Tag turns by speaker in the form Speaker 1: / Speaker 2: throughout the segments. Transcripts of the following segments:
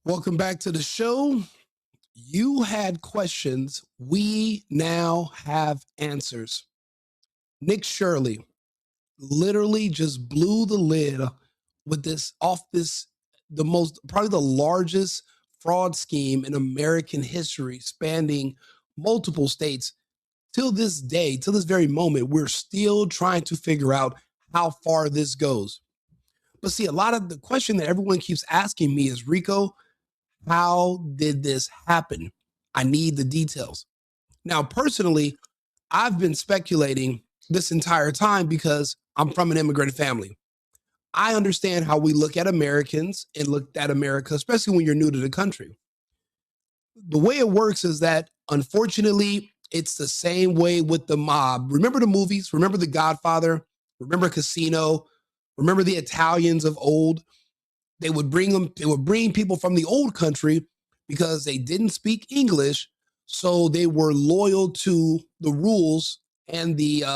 Speaker 1: Welcome back to the show. You had questions. We now have answers. Nick Shirley literally just blew the lid with the most, probably the largest fraud scheme in American history, spanning multiple states. Till this day, till this very moment, we're still trying to figure out how far this goes. But see, a lot of the question that everyone keeps asking me is, Rico, how did this happen? I need the details. Now, personally, I've been speculating this entire time because I'm from an immigrant family. I understand how we look at Americans and look at America, especially when you're new to the country. The way it works is that, unfortunately, it's the same way with the mob. Remember the movies? Remember The Godfather? Remember Casino? Remember the Italians of old? They would bring people from the old country because they didn't speak English, so they were loyal to the rules and the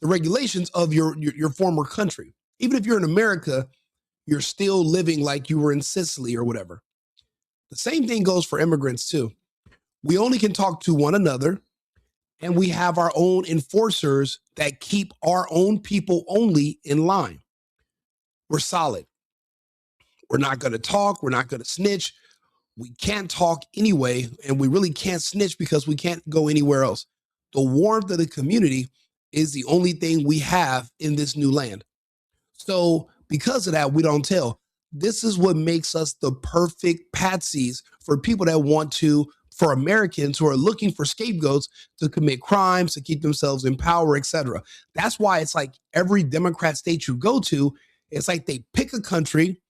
Speaker 1: regulations of your former country. Even if you're in America, you're still living like you were in Sicily or whatever. The same thing goes for immigrants too. We only can talk to one another, and we have our own enforcers that keep our own people only in line. We're solid. We're not going to talk. We're not going to snitch. We can't talk anyway, and we really can't snitch because we can't go anywhere else. The warmth of the community is the only thing we have in this new land. So because of that, we don't tell. This is what makes us the perfect patsies for people that want to, for Americans who are looking for scapegoats to commit crimes, to keep themselves in power, etc. That's why it's like every Democrat state you go to, it's like they pick a country,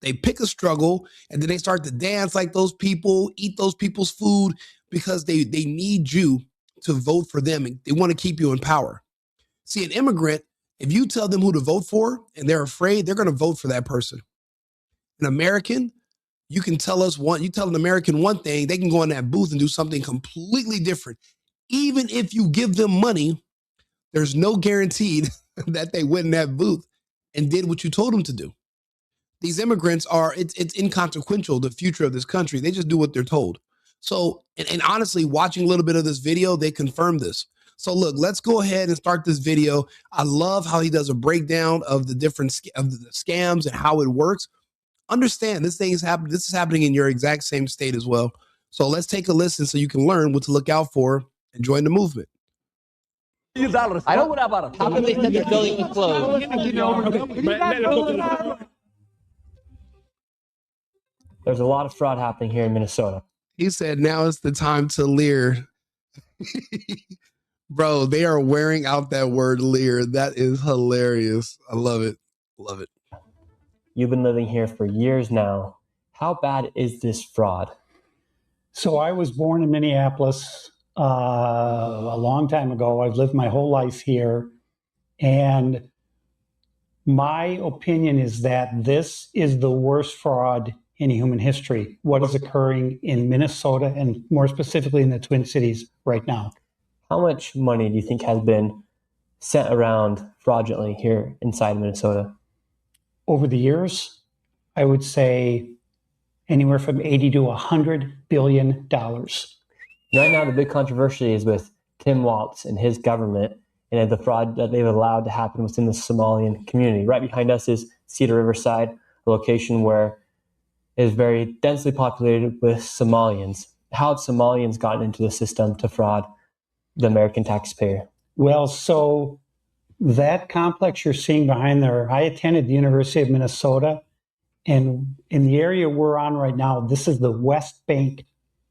Speaker 1: they pick a struggle, and then they start to dance like those people, eat those people's food, because they need you to vote for them, and they want to keep you in power. See, an immigrant, if you tell them who to vote for and they're afraid, they're going to vote for that person. An American, you can tell you tell an American one thing, they can go in that booth and do something completely different. Even if you give them money, there's no guaranteed that they went in that booth and did what you told them to do. These immigrants it's inconsequential, the future of this country. They just do what they're told. So, and honestly, watching a little bit of this video, they confirm this. So look, let's go ahead and start this video. I love how he does a breakdown of the different of the scams and how it works. Understand this thing is happening. This is happening in your exact same state as well. So let's take a listen so you can learn what to look out for and join the movement.
Speaker 2: I don't know about it. How come they said the building was closed?
Speaker 3: There's a lot of fraud happening here in Minnesota.
Speaker 1: He said, now is the time to leer. Bro, they are wearing out that word leer. That is hilarious. I love it. Love it.
Speaker 3: You've been living here for years now. How bad is this fraud?
Speaker 4: So I was born in Minneapolis a long time ago. I've lived my whole life here. And my opinion is that this is the worst fraud in human history, what is occurring in Minnesota and more specifically in the Twin Cities right now.
Speaker 3: How much money do you think has been sent around fraudulently here inside Minnesota?
Speaker 4: Over the years, I would say anywhere from 80 to $100 billion.
Speaker 3: Right now, the big controversy is with Tim Walz and his government and the fraud that they've allowed to happen within the Somalian community. Right behind us is Cedar Riverside, a location where it is very densely populated with Somalians. How have Somalians gotten into the system to fraud the American taxpayer?
Speaker 4: Well, so that complex you're seeing behind there, I attended the University of Minnesota, and in the area we're on right now, this is the West Bank,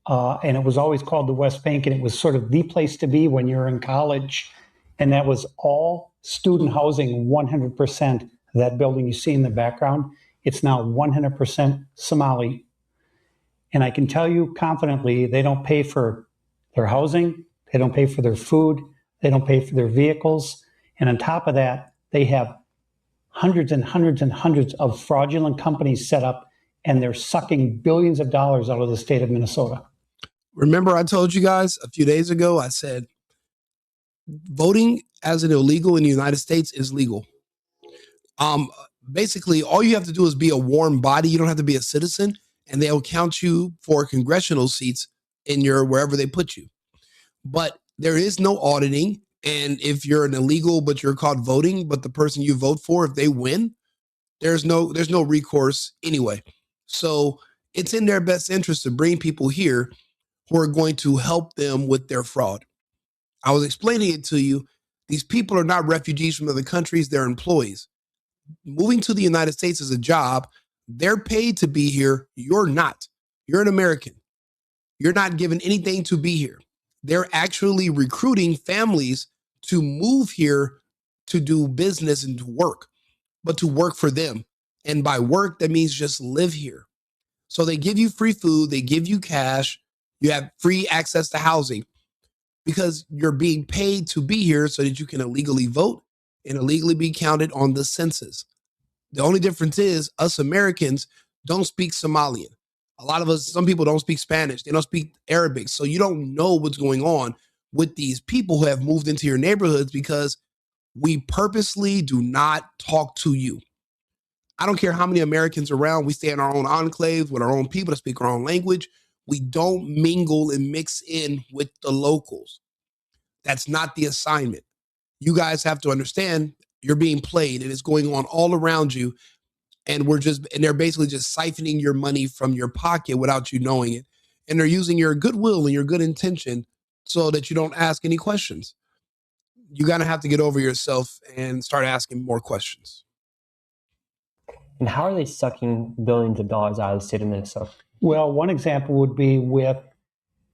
Speaker 4: and it was always called the West Bank, and it was sort of the place to be when you're in college, and that was all student housing, 100%. That building you see in the background, it's now 100% Somali. And I can tell you confidently, they don't pay for their housing, they don't pay for their food, they don't pay for their vehicles. And on top of that, they have hundreds and hundreds and hundreds of fraudulent companies set up, and they're sucking billions of dollars out of the state of Minnesota.
Speaker 1: Remember, I told you guys a few days ago, I said, voting as an illegal in the United States is legal. Basically, all you have to do is be a warm body. You don't have to be a citizen. and they'll count you for congressional seats in your wherever they put you. But there is no auditing. And if you're an illegal, but you're caught voting, but the person you vote for, if they win, there's no recourse anyway. So it's in their best interest to bring people here who are going to help them with their fraud. I was explaining it to you. These people are not refugees from other countries. They're employees. Moving to the United States is a job. They're paid to be here. You're not. You're an American. You're not given anything to be here. They're actually recruiting families to move here to do business and to work, but to work for them. And by work, that means just live here. So they give you free food, they give you cash, you have free access to housing because you're being paid to be here so that you can illegally vote and illegally be counted on the census. The only difference is us Americans don't speak Somalian. A lot of us, some people don't speak Spanish. They don't speak Arabic. So you don't know what's going on with these people who have moved into your neighborhoods because we purposely do not talk to you. I don't care how many Americans are around. We stay in our own enclaves with our own people that speak our own language. We don't mingle and mix in with the locals. That's not the assignment. You guys have to understand you're being played and it's going on all around you. And they're basically just siphoning your money from your pocket without you knowing it. And they're using your goodwill and your good intention so that you don't ask any questions. You're going to have to get over yourself and start asking more questions.
Speaker 3: And how are they sucking billions of dollars out of the state of Minnesota?
Speaker 4: Well, one example would be with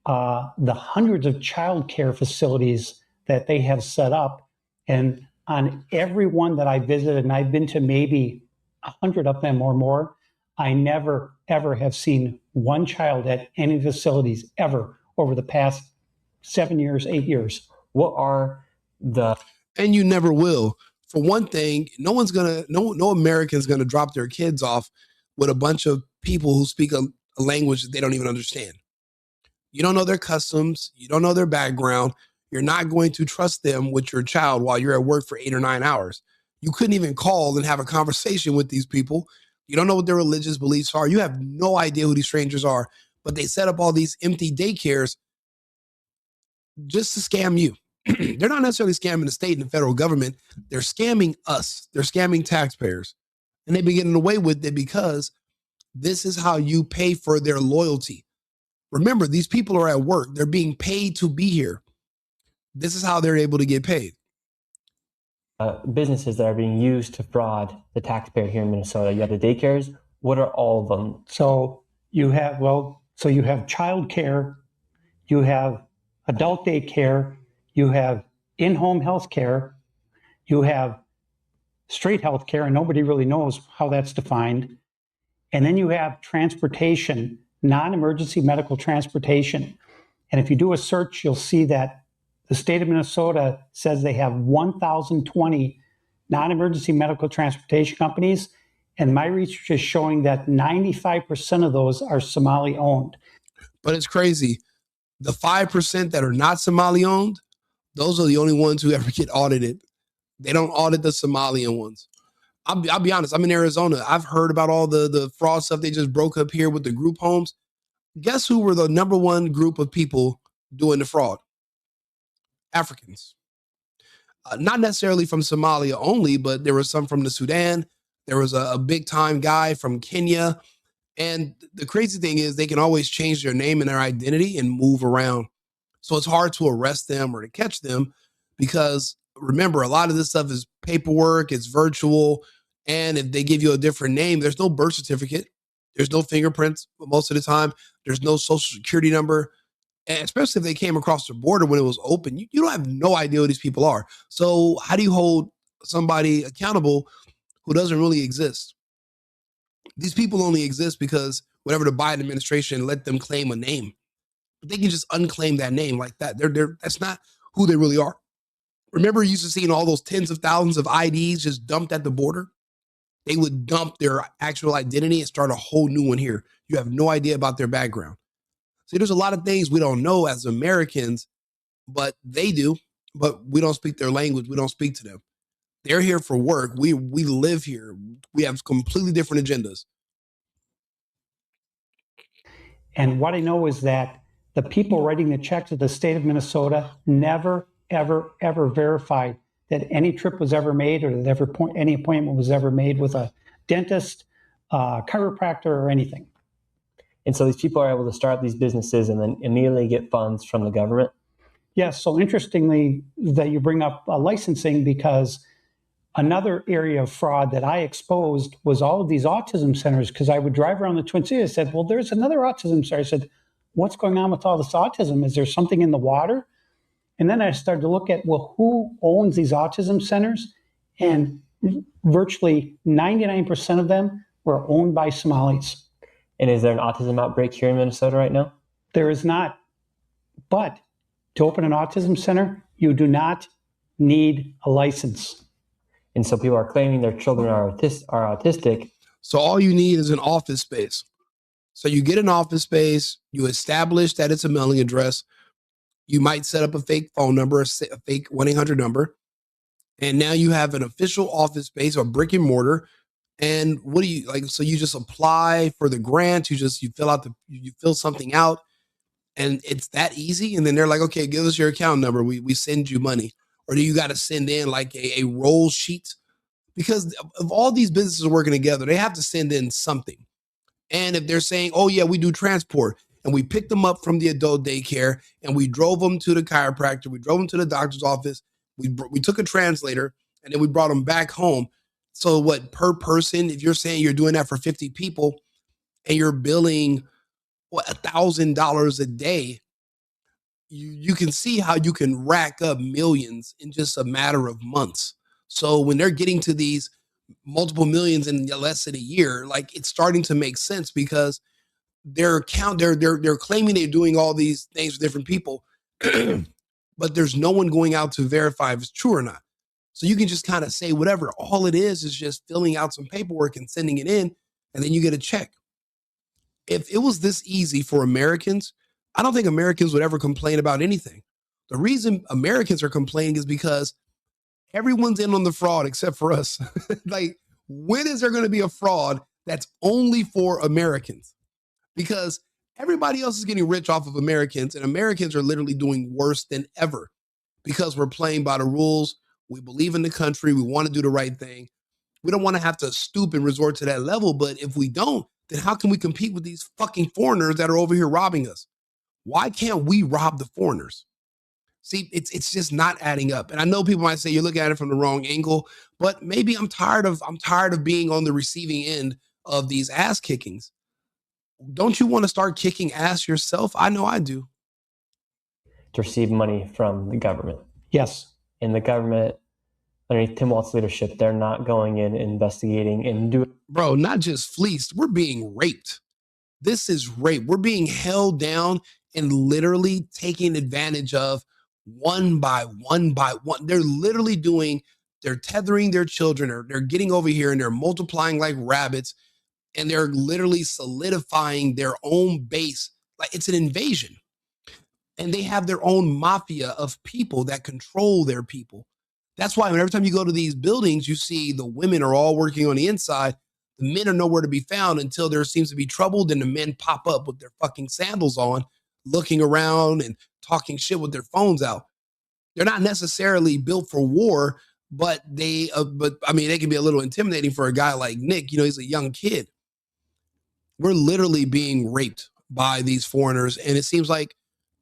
Speaker 4: the hundreds of childcare facilities that they have set up. And on every one that I visited, and I've been to maybe 100 of them or more, I never, ever have seen one child at any facilities ever over the past 7 years, 8 years.
Speaker 3: What are the...
Speaker 1: And you never will. For one thing, no American's gonna drop their kids off with a bunch of people who speak a language that they don't even understand. You don't know their customs. You don't know their background. You're not going to trust them with your child while you're at work for 8 or 9 hours. You couldn't even call and have a conversation with these people. You don't know what their religious beliefs are. You have no idea who these strangers are, but they set up all these empty daycares just to scam you. They're not necessarily scamming the state and the federal government. They're scamming us. They're scamming taxpayers. And they've been getting away with it because this is how you pay for their loyalty. Remember, these people are at work. They're being paid to be here. This is how they're able to get paid.
Speaker 3: Businesses that are being used to fraud the taxpayer here in Minnesota. You have the daycares. What are all of them?
Speaker 4: So you have childcare, you have adult daycare, you have in-home health care, you have straight health care, and nobody really knows how that's defined. And then you have transportation, non-emergency medical transportation. And if you do a search, you'll see that the state of Minnesota says they have 1,020 non-emergency medical transportation companies. And my research is showing that 95% of those are Somali owned.
Speaker 1: But it's crazy. The 5% that are not Somali owned, those are the only ones who ever get audited. They don't audit the Somalian ones. I'll be honest, I'm in Arizona. I've heard about all the fraud stuff they just broke up here with the group homes. Guess who were the number one group of people doing the fraud? Africans. Not necessarily from Somalia only, but there was some from the Sudan. There was a big time guy from Kenya. And the crazy thing is they can always change their name and their identity and move around. So it's hard to arrest them or to catch them because remember, a lot of this stuff is paperwork, it's virtual. And if they give you a different name, there's no birth certificate. There's no fingerprints most of the time. There's no social security number. And especially if they came across the border when it was open, you don't have no idea who these people are. So how do you hold somebody accountable who doesn't really exist? These people only exist because whatever the Biden administration let them claim a name. But they can just unclaim that name like that. That's not who they really are. Remember, you used to seeing all those tens of thousands of IDs just dumped at the border? They would dump their actual identity and start a whole new one here. You have no idea about their background. See, there's a lot of things we don't know as Americans, but they do. But we don't speak their language. We don't speak to them. They're here for work. We live here. We have completely different agendas.
Speaker 4: And what I know is that the people writing the checks at the state of Minnesota never, ever, ever verified that any trip was ever made or that any appointment was ever made with a dentist, chiropractor, or anything.
Speaker 3: And so these people are able to start these businesses and then immediately get funds from the government?
Speaker 4: Yes, so interestingly that you bring up licensing, because another area of fraud that I exposed was all of these autism centers, because I would drive around the Twin Cities. I said, well, there's another autism center. I said, what's going on with all this autism? Is there something in the water? And then I started to look at, well, who owns these autism centers? And virtually 99% of them were owned by Somalis.
Speaker 3: And is there an autism outbreak here in Minnesota right now?
Speaker 4: There is not. But to open an autism center, you do not need a license.
Speaker 3: And so people are claiming their children are autistic.
Speaker 1: So all you need is an office space. So you get an office space, you establish that it's a mailing address. You might set up a fake phone number, a fake 1-800 number. And now you have an official office space or brick and mortar. And what do you like? So you just apply for the grant. You fill something out, and it's that easy. And then they're like, okay, give us your account number. We send you money. Or do you got to send in like a roll sheet? Because of all these businesses working together, they have to send in something. And if they're saying, oh yeah, we do transport, and we picked them up from the adult daycare and we drove them to the chiropractor, we drove them to the doctor's office, we took a translator, and then we brought them back home. So what, per person, if you're saying you're doing that for 50 people and you're billing $1,000 a day, you can see how you can rack up millions in just a matter of months. So when they're getting to these multiple millions in less than a year, like, it's starting to make sense, because they're claiming they're doing all these things with different people, but there's no one going out to verify if it's true or not. So you can just kind of say whatever. All it is just filling out some paperwork and sending it in, and then you get a check. If it was this easy for Americans, I don't think Americans would ever complain about anything. The reason Americans are complaining is because everyone's in on the fraud except for us. Like, when is there going to be a fraud that's only for Americans? Because everybody else is getting rich off of Americans, and Americans are literally doing worse than ever because we're playing by the rules. We believe in the country. We want to do the right thing. We don't want to have to stoop and resort to that level. But if we don't, then how can we compete with these fucking foreigners that are over here robbing us? Why can't we rob the foreigners? See, it's just not adding up. And I know people might say you're looking at it from the wrong angle, but maybe I'm tired of being on the receiving end of these ass kickings. Don't you want to start kicking ass yourself? I know I do.
Speaker 3: To receive money from the government.
Speaker 4: Yes.
Speaker 3: And the government, underneath Tim Walz's leadership, they're not going in investigating and doing.
Speaker 1: Bro, not just fleeced, we're being raped. This is rape. We're being held down and literally taken advantage of one by one by one. They're literally they're tethering their children, or they're getting over here and they're multiplying like rabbits, and they're literally solidifying their own base. Like, it's an invasion. And they have their own mafia of people that control their people. That's why every time you go to these buildings, you see the women are all working on the inside. The men are nowhere to be found until there seems to be trouble. Then the men pop up with their fucking sandals on, looking around and talking shit with their phones out. They're not necessarily built for war, but they can be a little intimidating for a guy like Nick. You know, he's a young kid. We're literally being raped by these foreigners, and it seems like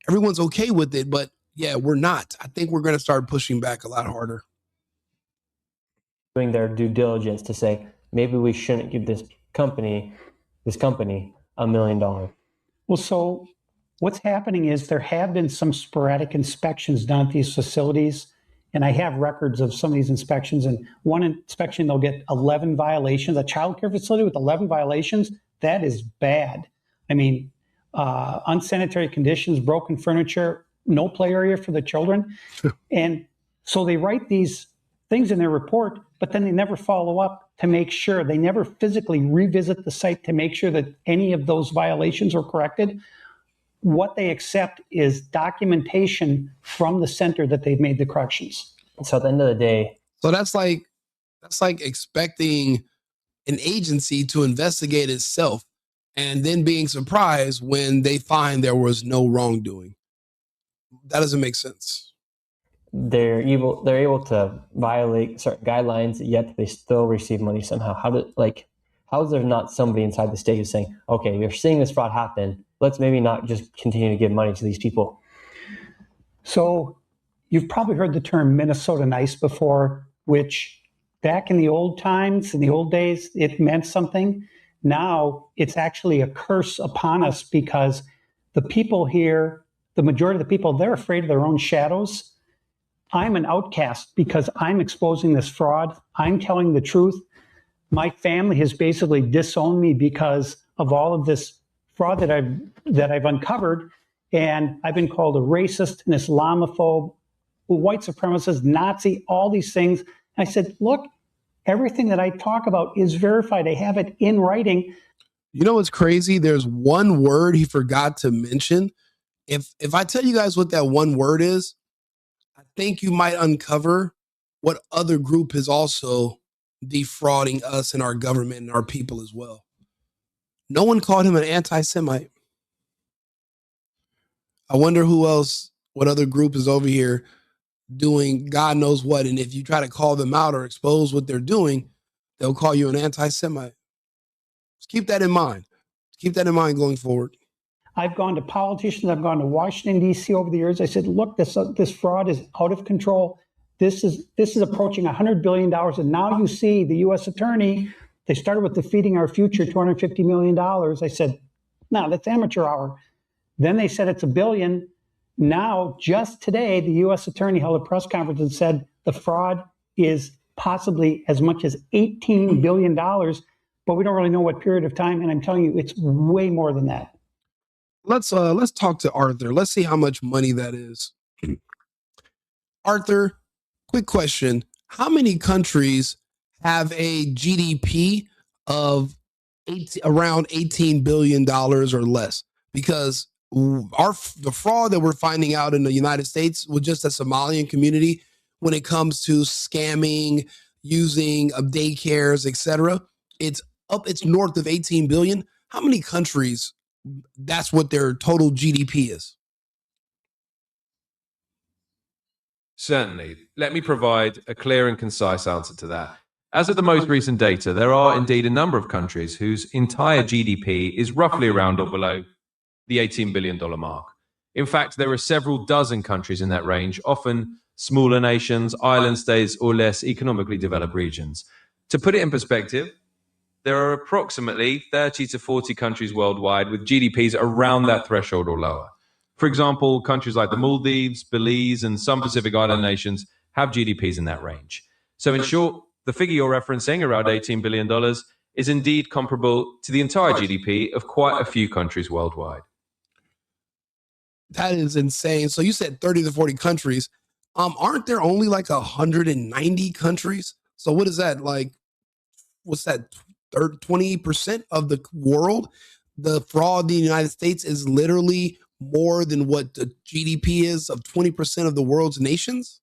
Speaker 1: everyone's okay with it, but yeah, we're not. I think we're going to start pushing back a lot harder.
Speaker 3: Doing their due diligence to say, maybe we shouldn't give this company $1 million.
Speaker 4: Well, so what's happening is there have been some sporadic inspections done at these facilities, and I have records of some of these inspections. And one inspection, they'll get 11 violations. A childcare facility with 11 violations, that is bad. I mean, unsanitary conditions, broken furniture, no play area for the children. And so they write these things in their report, but then they never follow up to make sure. They never physically revisit the site to make sure that any of those violations are corrected. What they accept is documentation from the center that they've made the corrections.
Speaker 3: So at the end of the day.
Speaker 1: So that's like expecting an agency to investigate itself. and then being surprised when they find there was no wrongdoing. That doesn't make sense.
Speaker 3: They're able to violate certain guidelines, yet they still receive money somehow. How is there not somebody inside the state who's saying, okay, we're seeing this fraud happen, let's maybe not just continue to give money to these people?
Speaker 4: So you've probably heard the term Minnesota nice before, which back in the old times, in the old days, it meant something. Now it's actually a curse upon us because the people here, the majority of the people, they're afraid of their own shadows. I'm an outcast because I'm exposing this fraud. I'm telling the truth. My family has basically disowned me because of all of this fraud that I've uncovered. And I've been called a racist, an Islamophobe, white supremacist, Nazi, all these things. And I said, look, everything that I talk about is verified. I have it in writing.
Speaker 1: You know what's crazy? There's one word he forgot to mention. If I tell you guys what that one word is, I think you might uncover what other group is also defrauding us and our government and our people as well. No one called him an anti-Semite. I wonder who else, what other group is over here doing God knows what. And if you try to call them out or expose what they're doing, they'll call you an anti-Semite. Just keep that in mind. Keep that in mind going forward.
Speaker 4: I've gone to politicians. I've gone to Washington, D.C. over the years. I said, look, this fraud is out of control. This is approaching $100 billion. And now you see the U.S. attorney, they started with defeating our future, $250 million. I said, no, that's amateur hour. Then they said it's $1 billion. Now, just today, the U.S. attorney held a press conference and said the fraud is possibly as much as $18 billion, but we don't really know what period of time. And I'm telling you, it's way more than that.
Speaker 1: Let's talk to Arthur. Let's see how much money that is. Arthur, quick question. How many countries have a GDP of around $18 billion or less? Because the fraud that we're finding out in the United States with just the Somalian community when it comes to scamming, using daycares, etc., it's north of 18 billion. How many countries that's what their total GDP is?
Speaker 5: Certainly. Let me provide a clear and concise answer to that. As of the most recent data, there are indeed a number of countries whose entire GDP is roughly around or below the $18 billion mark. In fact, there are several dozen countries in that range, often smaller nations, island states, or less economically developed regions. To put it in perspective, there are approximately 30 to 40 countries worldwide with GDPs around that threshold or lower. For example, countries like the Maldives, Belize, and some Pacific Island nations have GDPs in that range. So in short, the figure you're referencing, around $18 billion, is indeed comparable to the entire GDP of quite a few countries worldwide.
Speaker 1: That is insane. So you said 30 to 40 countries. Aren't there only like 190 countries? So what is that like? What's that? 20% of the world? The fraud in the United States is literally more than what the GDP is of 20% of the world's nations?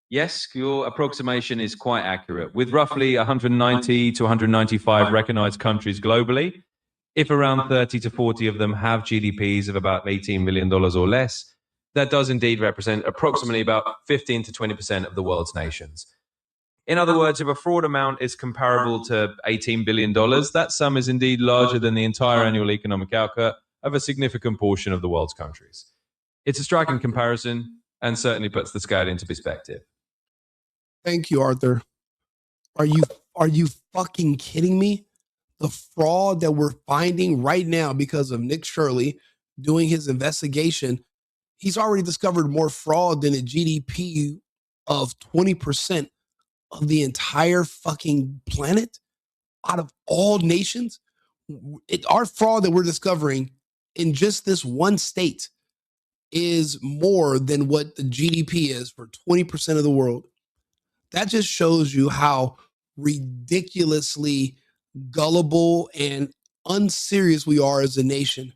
Speaker 5: Yes, your approximation is quite accurate. With roughly 190 to 195 recognized countries globally, if around 30 to 40 of them have GDPs of about $18 million or less, that does indeed represent approximately about 15 to 20% of the world's nations. In other words, if a fraud amount is comparable to $18 billion, that sum is indeed larger than the entire annual economic output of a significant portion of the world's countries. It's a striking comparison and certainly puts the scale into perspective.
Speaker 1: Thank you, Arthur. Are you fucking kidding me? The fraud that we're finding right now because of Nick Shirley doing his investigation, he's already discovered more fraud than a GDP of 20% of the entire fucking planet out of all nations. Our fraud that we're discovering in just this one state is more than what the GDP is for 20% of the world. That just shows you how ridiculously gullible and unserious we are as a nation.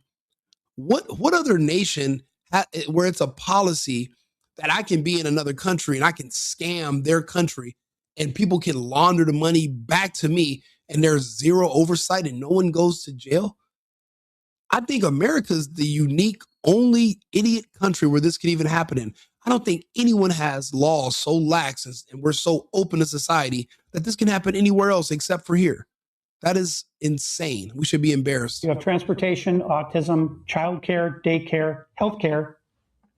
Speaker 1: What other nation where it's a policy that I can be in another country and I can scam their country and people can launder the money back to me and there's zero oversight and no one goes to jail. I think America's the unique, only idiot country where this could even happen in. I don't think anyone has laws so lax and we're so open a society that this can happen anywhere else except for here. That is insane. We should be embarrassed.
Speaker 4: You have transportation, autism, childcare, daycare, healthcare,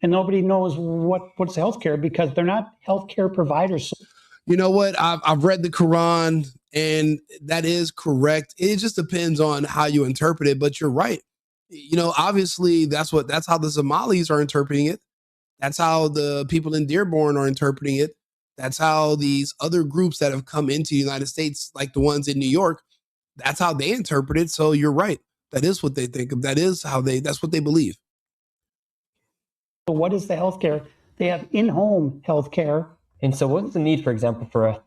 Speaker 4: and nobody knows what's healthcare because they're not healthcare providers.
Speaker 1: You know what? I've read the Quran, and that is correct. It just depends on how you interpret it, but you're right. You know, obviously that's how the Somalis are interpreting it. That's how the people in Dearborn are interpreting it. That's how these other groups that have come into the United States, like the ones in New York, that's how they interpret it. So you're right. That is what they think of. That's what they believe.
Speaker 4: So what is the healthcare? They have in-home healthcare.
Speaker 3: And so what's the need, for example, for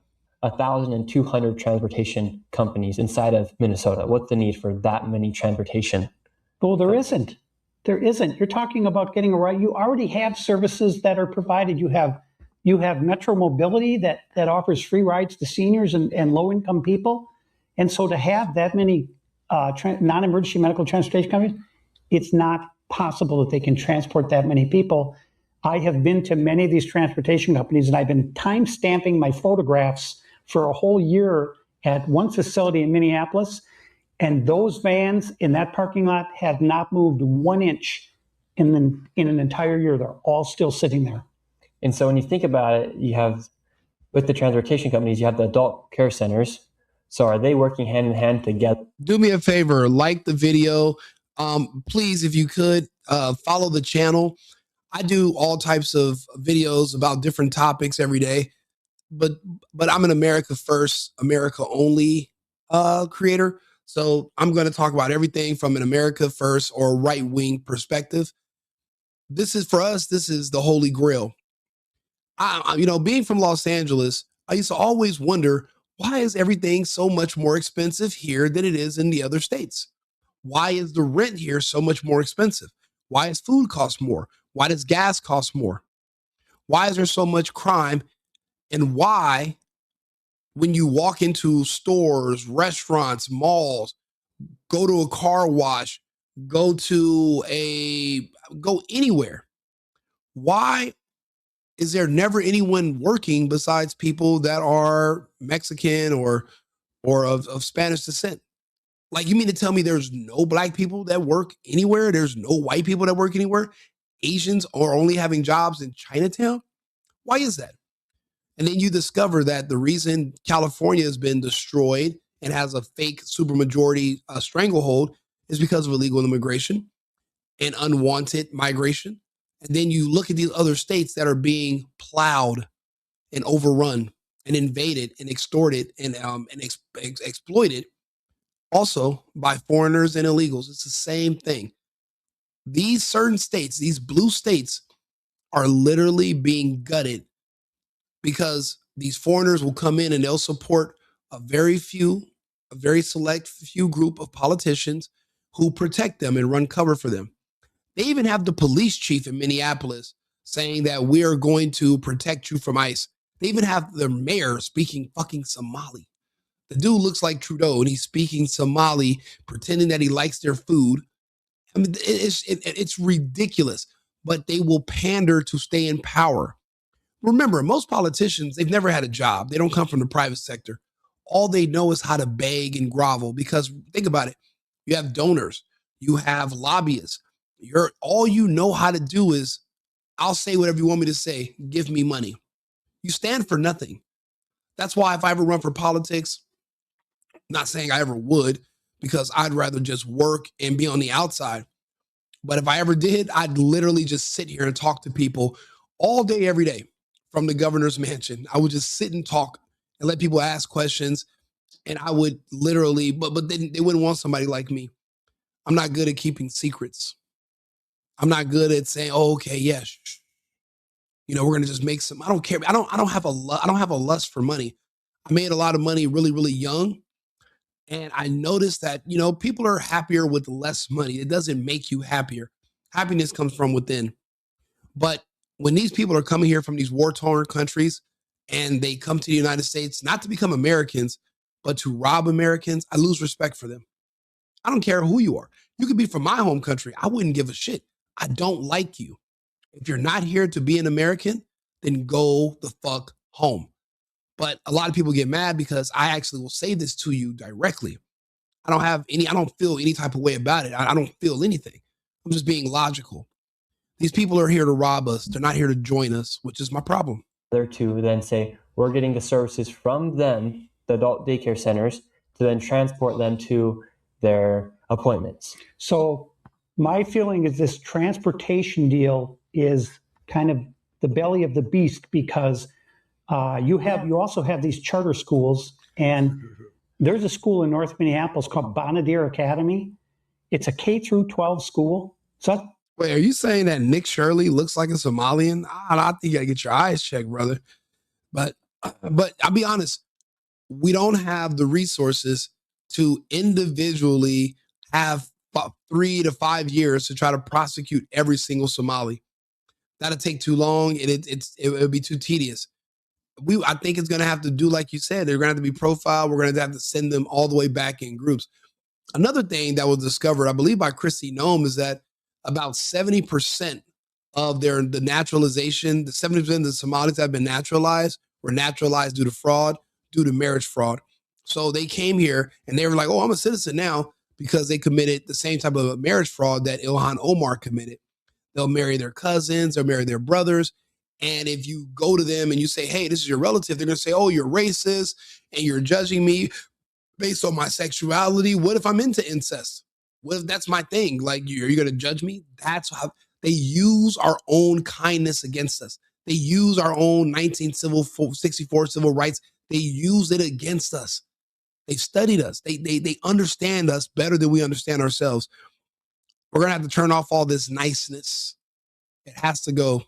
Speaker 3: 1,200 transportation companies inside of Minnesota? What's the need for that many transportation?
Speaker 4: Well, there isn't. There isn't. You're talking about getting a right. You already have services that are provided. You have Metro Mobility that offers free rides to seniors and low-income people. And so to have that many non-emergency medical transportation companies, it's not possible that they can transport that many people. I have been to many of these transportation companies, and I've been time-stamping my photographs for a whole year at one facility in Minneapolis. And those vans in that parking lot have not moved 1 inch in an entire year. They're all still sitting there.
Speaker 3: And so when you think about it, you have, with the transportation companies, you have the adult care centers. So are they working hand in hand together?
Speaker 1: Do me a favor, like the video. Please, if you could, follow the channel. I do all types of videos about different topics every day, but I'm an America First, America Only creator. So I'm going to talk about everything from an America First or right-wing perspective. This is, for us, this is the Holy Grail. Being from Los Angeles, I used to always wonder, why is everything so much more expensive here than it is in the other states? Why is the rent here so much more expensive? Why does food cost more? Why does gas cost more? Why is there so much crime? And why, when you walk into stores, restaurants, malls, go to a car wash, go anywhere, why is there never anyone working besides people that are Mexican or of Spanish descent? Like, you mean to tell me there's no black people that work anywhere? There's no white people that work anywhere? Asians are only having jobs in Chinatown? Why is that? And then you discover that the reason California has been destroyed and has a fake supermajority stranglehold is because of illegal immigration and unwanted migration. And then you look at these other states that are being plowed and overrun and invaded and extorted and exploited also by foreigners and illegals. It's the same thing. These certain states, these blue states, are literally being gutted because these foreigners will come in and they'll support a very select few group of politicians who protect them and run cover for them. They even have the police chief in Minneapolis saying that we are going to protect you from ICE. They even have their mayor speaking fucking Somali. The dude looks like Trudeau and he's speaking Somali, pretending that he likes their food. I mean, it's ridiculous, but they will pander to stay in power. Remember, most politicians, they've never had a job. They don't come from the private sector. All they know is how to beg and grovel because, think about it, you have donors, you have lobbyists. All you know how to do is, I'll say whatever you want me to say, give me money. You stand for nothing. That's why if I ever run for politics, not saying I ever would, because I'd rather just work and be on the outside. But if I ever did, I'd literally just sit here and talk to people all day, every day from the governor's mansion. I would just sit and talk and let people ask questions. And I would literally, but then they wouldn't want somebody like me. I'm not good at keeping secrets. I'm not good at saying, oh, okay, yes. We're going to just make some, I don't care. I don't have a lust for money. I made a lot of money really, really young. And I noticed that, people are happier with less money. It doesn't make you happier. Happiness comes from within. But when these people are coming here from these war-torn countries and they come to the United States, not to become Americans, But to rob Americans, I lose respect for them. I don't care who you are. You could be from my home country. I wouldn't give a shit. I don't like you. If you're not here to be an American, then go the fuck home. But a lot of people get mad because I actually will say this to you directly. I don't feel any type of way about it. I don't feel anything. I'm just being logical. These people are here to rob us. They're not here to join us, which is my problem.
Speaker 3: There to then say, we're getting the services from them, the adult daycare centers, to then transport them to their appointments.
Speaker 4: So my feeling is this transportation deal is kind of the belly of the beast, because you also have these charter schools, and there's a school in North Minneapolis called Bonadier Academy. It's a K through 12 school. So
Speaker 1: wait, are you saying that Nick Shirley looks like a Somalian? I think you gotta get your eyes checked, brother. But I'll be honest, we don't have the resources to individually have 3 to 5 years to try to prosecute every single Somali. That'll take too long, and it would be too tedious. I think it's going to have to do like you said. They're going to have to be profiled. We're going to have to send them all the way back in groups. Another thing that was discovered, I believe, by Christy Nome, is that about 70% of the naturalization, the 70% of the Somalis that have been naturalized were naturalized due to fraud, due to marriage fraud. So they came here and they were like, oh, I'm a citizen now, because they committed the same type of marriage fraud that Ilhan Omar committed. They'll marry their cousins, they'll marry their brothers. And if you go to them and you say, hey, this is your relative, they're going to say, oh, you're racist and you're judging me based on my sexuality. What if I'm into incest? What if that's my thing? Like, are you going to judge me? That's how they use our own kindness against us. They use our own 1964 civil rights. They use it against us. They've studied us. They understand us better than we understand ourselves. We're going to have to turn off all this niceness. It has to go.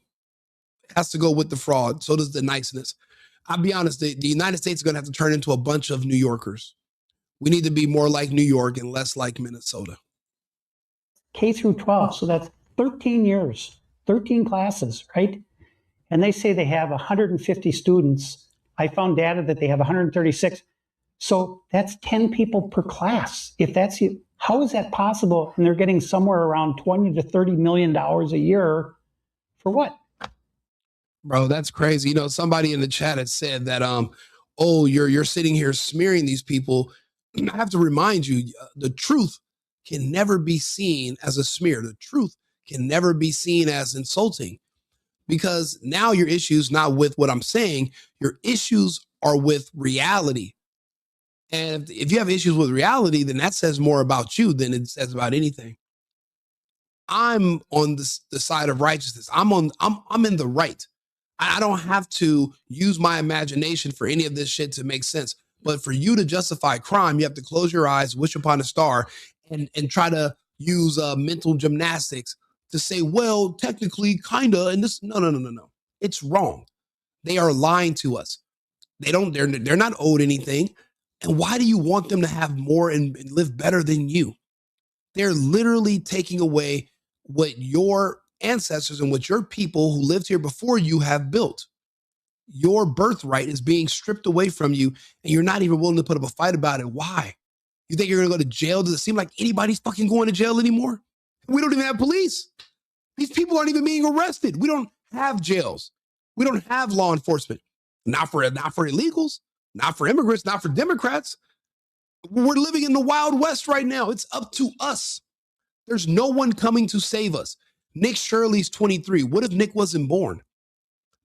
Speaker 1: It has to go with the fraud. So does the niceness. I'll be honest, the United States is going to have to turn into a bunch of New Yorkers. We need to be more like New York and less like Minnesota.
Speaker 4: K through 12. So that's 13 years, 13 classes, right? And they say they have 150 students. I found data that they have 136. So that's 10 people per class. If that's it, how is that possible? And they're getting somewhere around 20 to $30 million a year for what?
Speaker 1: Bro, that's crazy. You know, somebody in the chat had said that, oh, you're sitting here smearing these people. I have to remind you, the truth can never be seen as a smear. The truth can never be seen as insulting, because now your issues not with what I'm saying. Your issues are with reality. And if you have issues with reality, then that says more about you than it says about anything. I'm on the side of righteousness. I'm in the right. I don't have to use my imagination for any of this shit to make sense. But for you to justify crime, you have to close your eyes, wish upon a star, and try to use mental gymnastics to say, well, technically, kinda, and this. No. It's wrong. They are lying to us. They're not owed anything. And why do you want them to have more and live better than you? They're literally taking away what your ancestors and what your people who lived here before you have built. Your birthright is being stripped away from you, and you're not even willing to put up a fight about it. Why? You think you're going to go to jail? Does it seem like anybody's fucking going to jail anymore? We don't even have police. These people aren't even being arrested. We don't have jails. We don't have law enforcement. Not for illegals, not for immigrants, not for Democrats. We're living in the Wild West right now. It's up to us. There's no one coming to save us. Nick Shirley's 23. What if Nick wasn't born?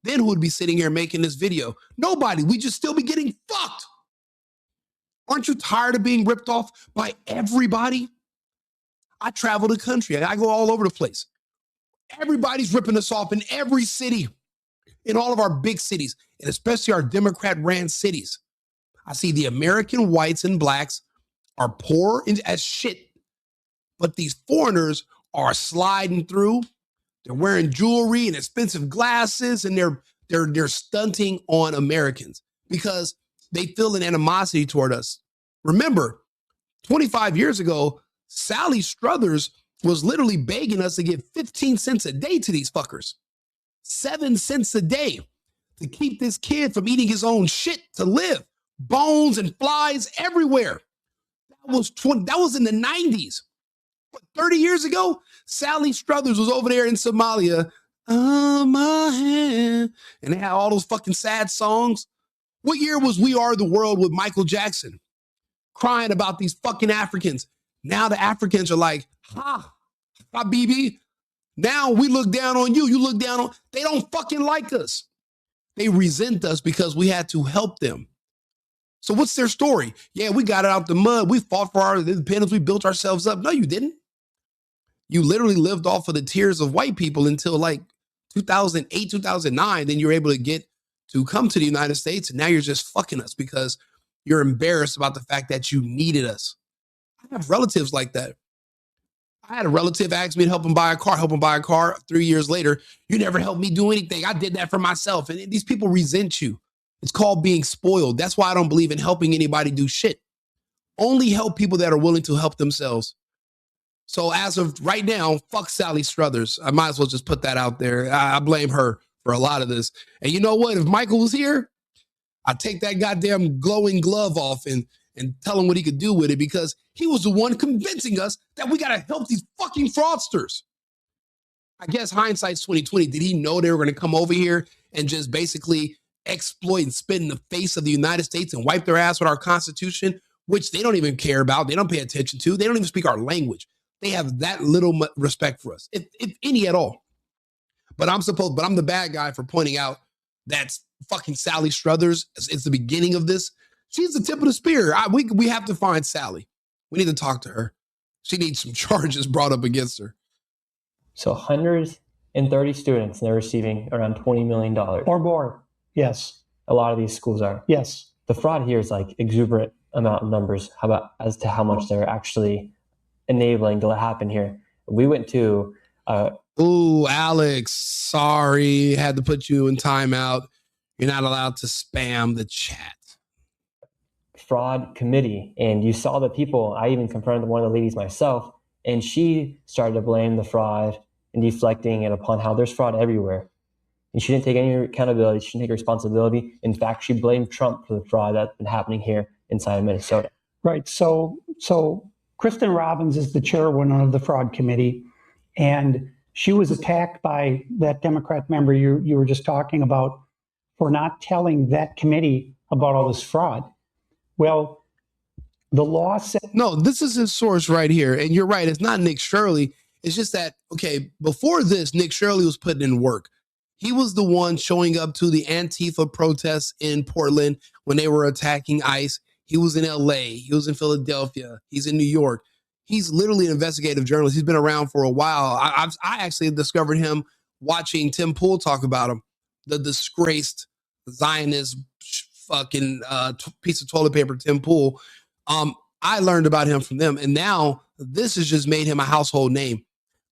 Speaker 1: Then who would be sitting here making this video? Nobody. We just still be getting fucked. Aren't you tired of being ripped off by everybody? I travel the country. I go all over the place. Everybody's ripping us off in every city, in all of our big cities, and especially our Democrat-ran cities. I see the American whites and blacks are poor as shit, but these foreigners are sliding through. They're wearing jewelry and expensive glasses, and they're stunting on Americans because they feel an animosity toward us. Remember, 25 years ago, Sally Struthers was literally begging us to give 15 cents a day to these fuckers. 7 cents a day to keep this kid from eating his own shit to live. bones and flies everywhere. That was in the 90s. What, 30 years ago? Sally Struthers was over there in Somalia. Oh, my hand. And they had all those fucking sad songs. What year was We Are the World with Michael Jackson? Crying about these fucking Africans. Now the Africans are like, Habibi. Now we look down on you. You look down on, they don't fucking like us. They resent us because we had to help them. So what's their story? Yeah, we got it out the mud. We fought for our independence. We built ourselves up. No, you didn't. You literally lived off of the tears of white people until like 2008, 2009. Then you were able to get to come to the United States. And now you're just fucking us because you're embarrassed about the fact that you needed us. I have relatives like that. I had a relative ask me to help him buy a car. 3 years later, you never helped me do anything. I did that for myself. And these people resent you. It's called being spoiled. That's why I don't believe in helping anybody do shit. Only help people that are willing to help themselves. So as of right now, fuck Sally Struthers. I might as well just put that out there. I blame her for a lot of this. And you know what? If Michael was here, I'd take that goddamn glowing glove off and tell him what he could do with it, because he was the one convincing us that we got to help these fucking fraudsters. I guess hindsight's 2020. Did he know they were going to come over here and just basically exploit and spit in the face of the United States and wipe their ass with our Constitution, which they don't even care about. They don't pay attention to. They don't even speak our language. They have that little respect for us, if any at all. But I'm the bad guy for pointing out that fucking Sally Struthers is the beginning of this. She's the tip of the spear. We have to find Sally. We need to talk to her. She needs some charges brought up against her.
Speaker 3: So 130 students, and they're receiving around $20 million.
Speaker 4: Or more. Yes.
Speaker 3: A lot of these schools are.
Speaker 4: Yes.
Speaker 3: The fraud here is like exuberant amount of numbers. How about as to how much they're actually enabling to happen here? We went to
Speaker 1: Ooh, Alex, sorry. Had to put you in timeout. You're not allowed to spam the chat.
Speaker 3: Fraud committee, and you saw the people. I even confronted one of the ladies myself, and she started to blame the fraud and deflecting it upon how there's fraud everywhere. And she didn't take any accountability. She didn't take responsibility. In fact, she blamed Trump for the fraud that's been happening here inside of Minnesota.
Speaker 4: Right. So Kristen Robbins is the chairwoman of the fraud committee, and she was attacked by that Democrat member you were just talking about for not telling that committee about all this fraud. Well, the law said...
Speaker 1: No, this is his source right here. And you're right. It's not Nick Shirley. It's just that, okay, before this, Nick Shirley was putting in work. He was the one showing up to the Antifa protests in Portland when they were attacking ICE. He was in LA. He was in Philadelphia. He's in New York. He's literally an investigative journalist. He's been around for a while. I actually discovered him watching Tim Pool talk about him, the disgraced Zionist fucking piece of toilet paper, Tim Pool. I learned about him from them. And now this has just made him a household name.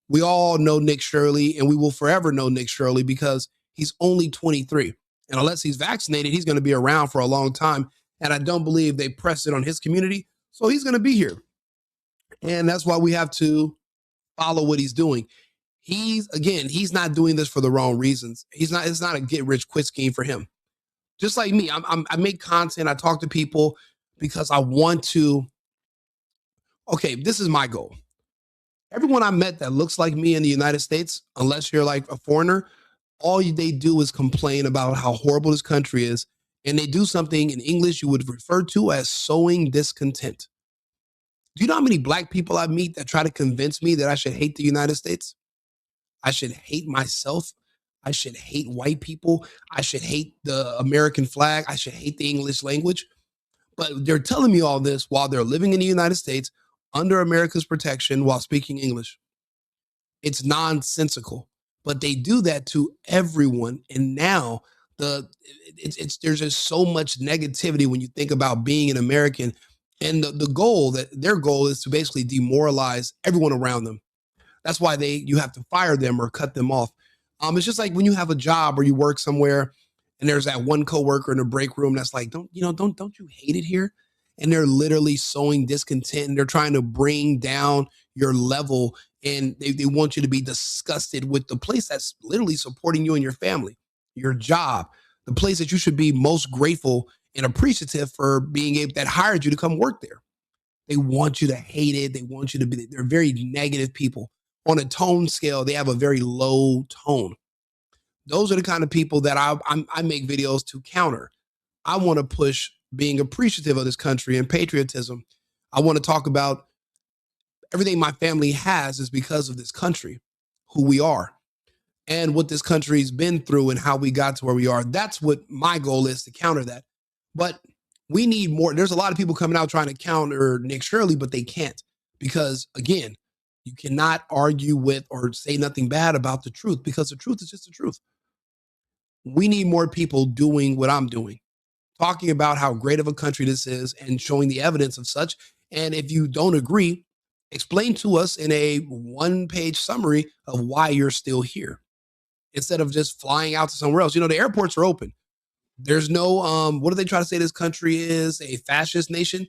Speaker 1: We all know Nick Shirley, and we will forever know Nick Shirley because he's only 23. And unless he's vaccinated, he's going to be around for a long time. And I don't believe they pressed it on his community. So he's going to be here. And that's why we have to follow what he's doing. He's not doing this for the wrong reasons. It's not a get rich quick scheme for him. Just like me, I make content. I talk to people because I want to. Okay, this is my goal. Everyone I met that looks like me in the United States, unless you're like a foreigner, all they do is complain about how horrible this country is. And they do something in English you would refer to as sowing discontent. Do you know how many black people I meet that try to convince me that I should hate the United States? I should hate myself. I should hate white people. I should hate the American flag. I should hate the English language. But they're telling me all this while they're living in the United States under America's protection while speaking English. It's nonsensical, but they do that to everyone. And now there's just so much negativity when you think about being an American. And their goal is to basically demoralize everyone around them. That's why you have to fire them or cut them off. It's just like when you have a job or you work somewhere and there's that one coworker in the break room that's like, don't you hate it here? And they're literally sowing discontent and they're trying to bring down your level, and they want you to be disgusted with the place that's literally supporting you and your family, your job, the place that you should be most grateful and appreciative for being able that hired you to come work there. They want you to hate it. They want you to be, they're very negative people. On a tone scale, they have a very low tone. Those are the kind of people that I make videos to counter. I want to push being appreciative of this country and patriotism. I want to talk about everything my family has is because of this country, who we are, and what this country's been through and how we got to where we are. That's what my goal is, to counter that. But we need more. There's a lot of people coming out trying to counter Nick Shirley, but they can't, because again, you cannot argue with or say nothing bad about the truth, because the truth is just the truth. We need more people doing what I'm doing, talking about how great of a country this is and showing the evidence of such. And if you don't agree, explain to us in a one-page summary of why you're still here, instead of just flying out to somewhere else. You know, the airports are open. There's no, what do they try to say this country is? A fascist nation?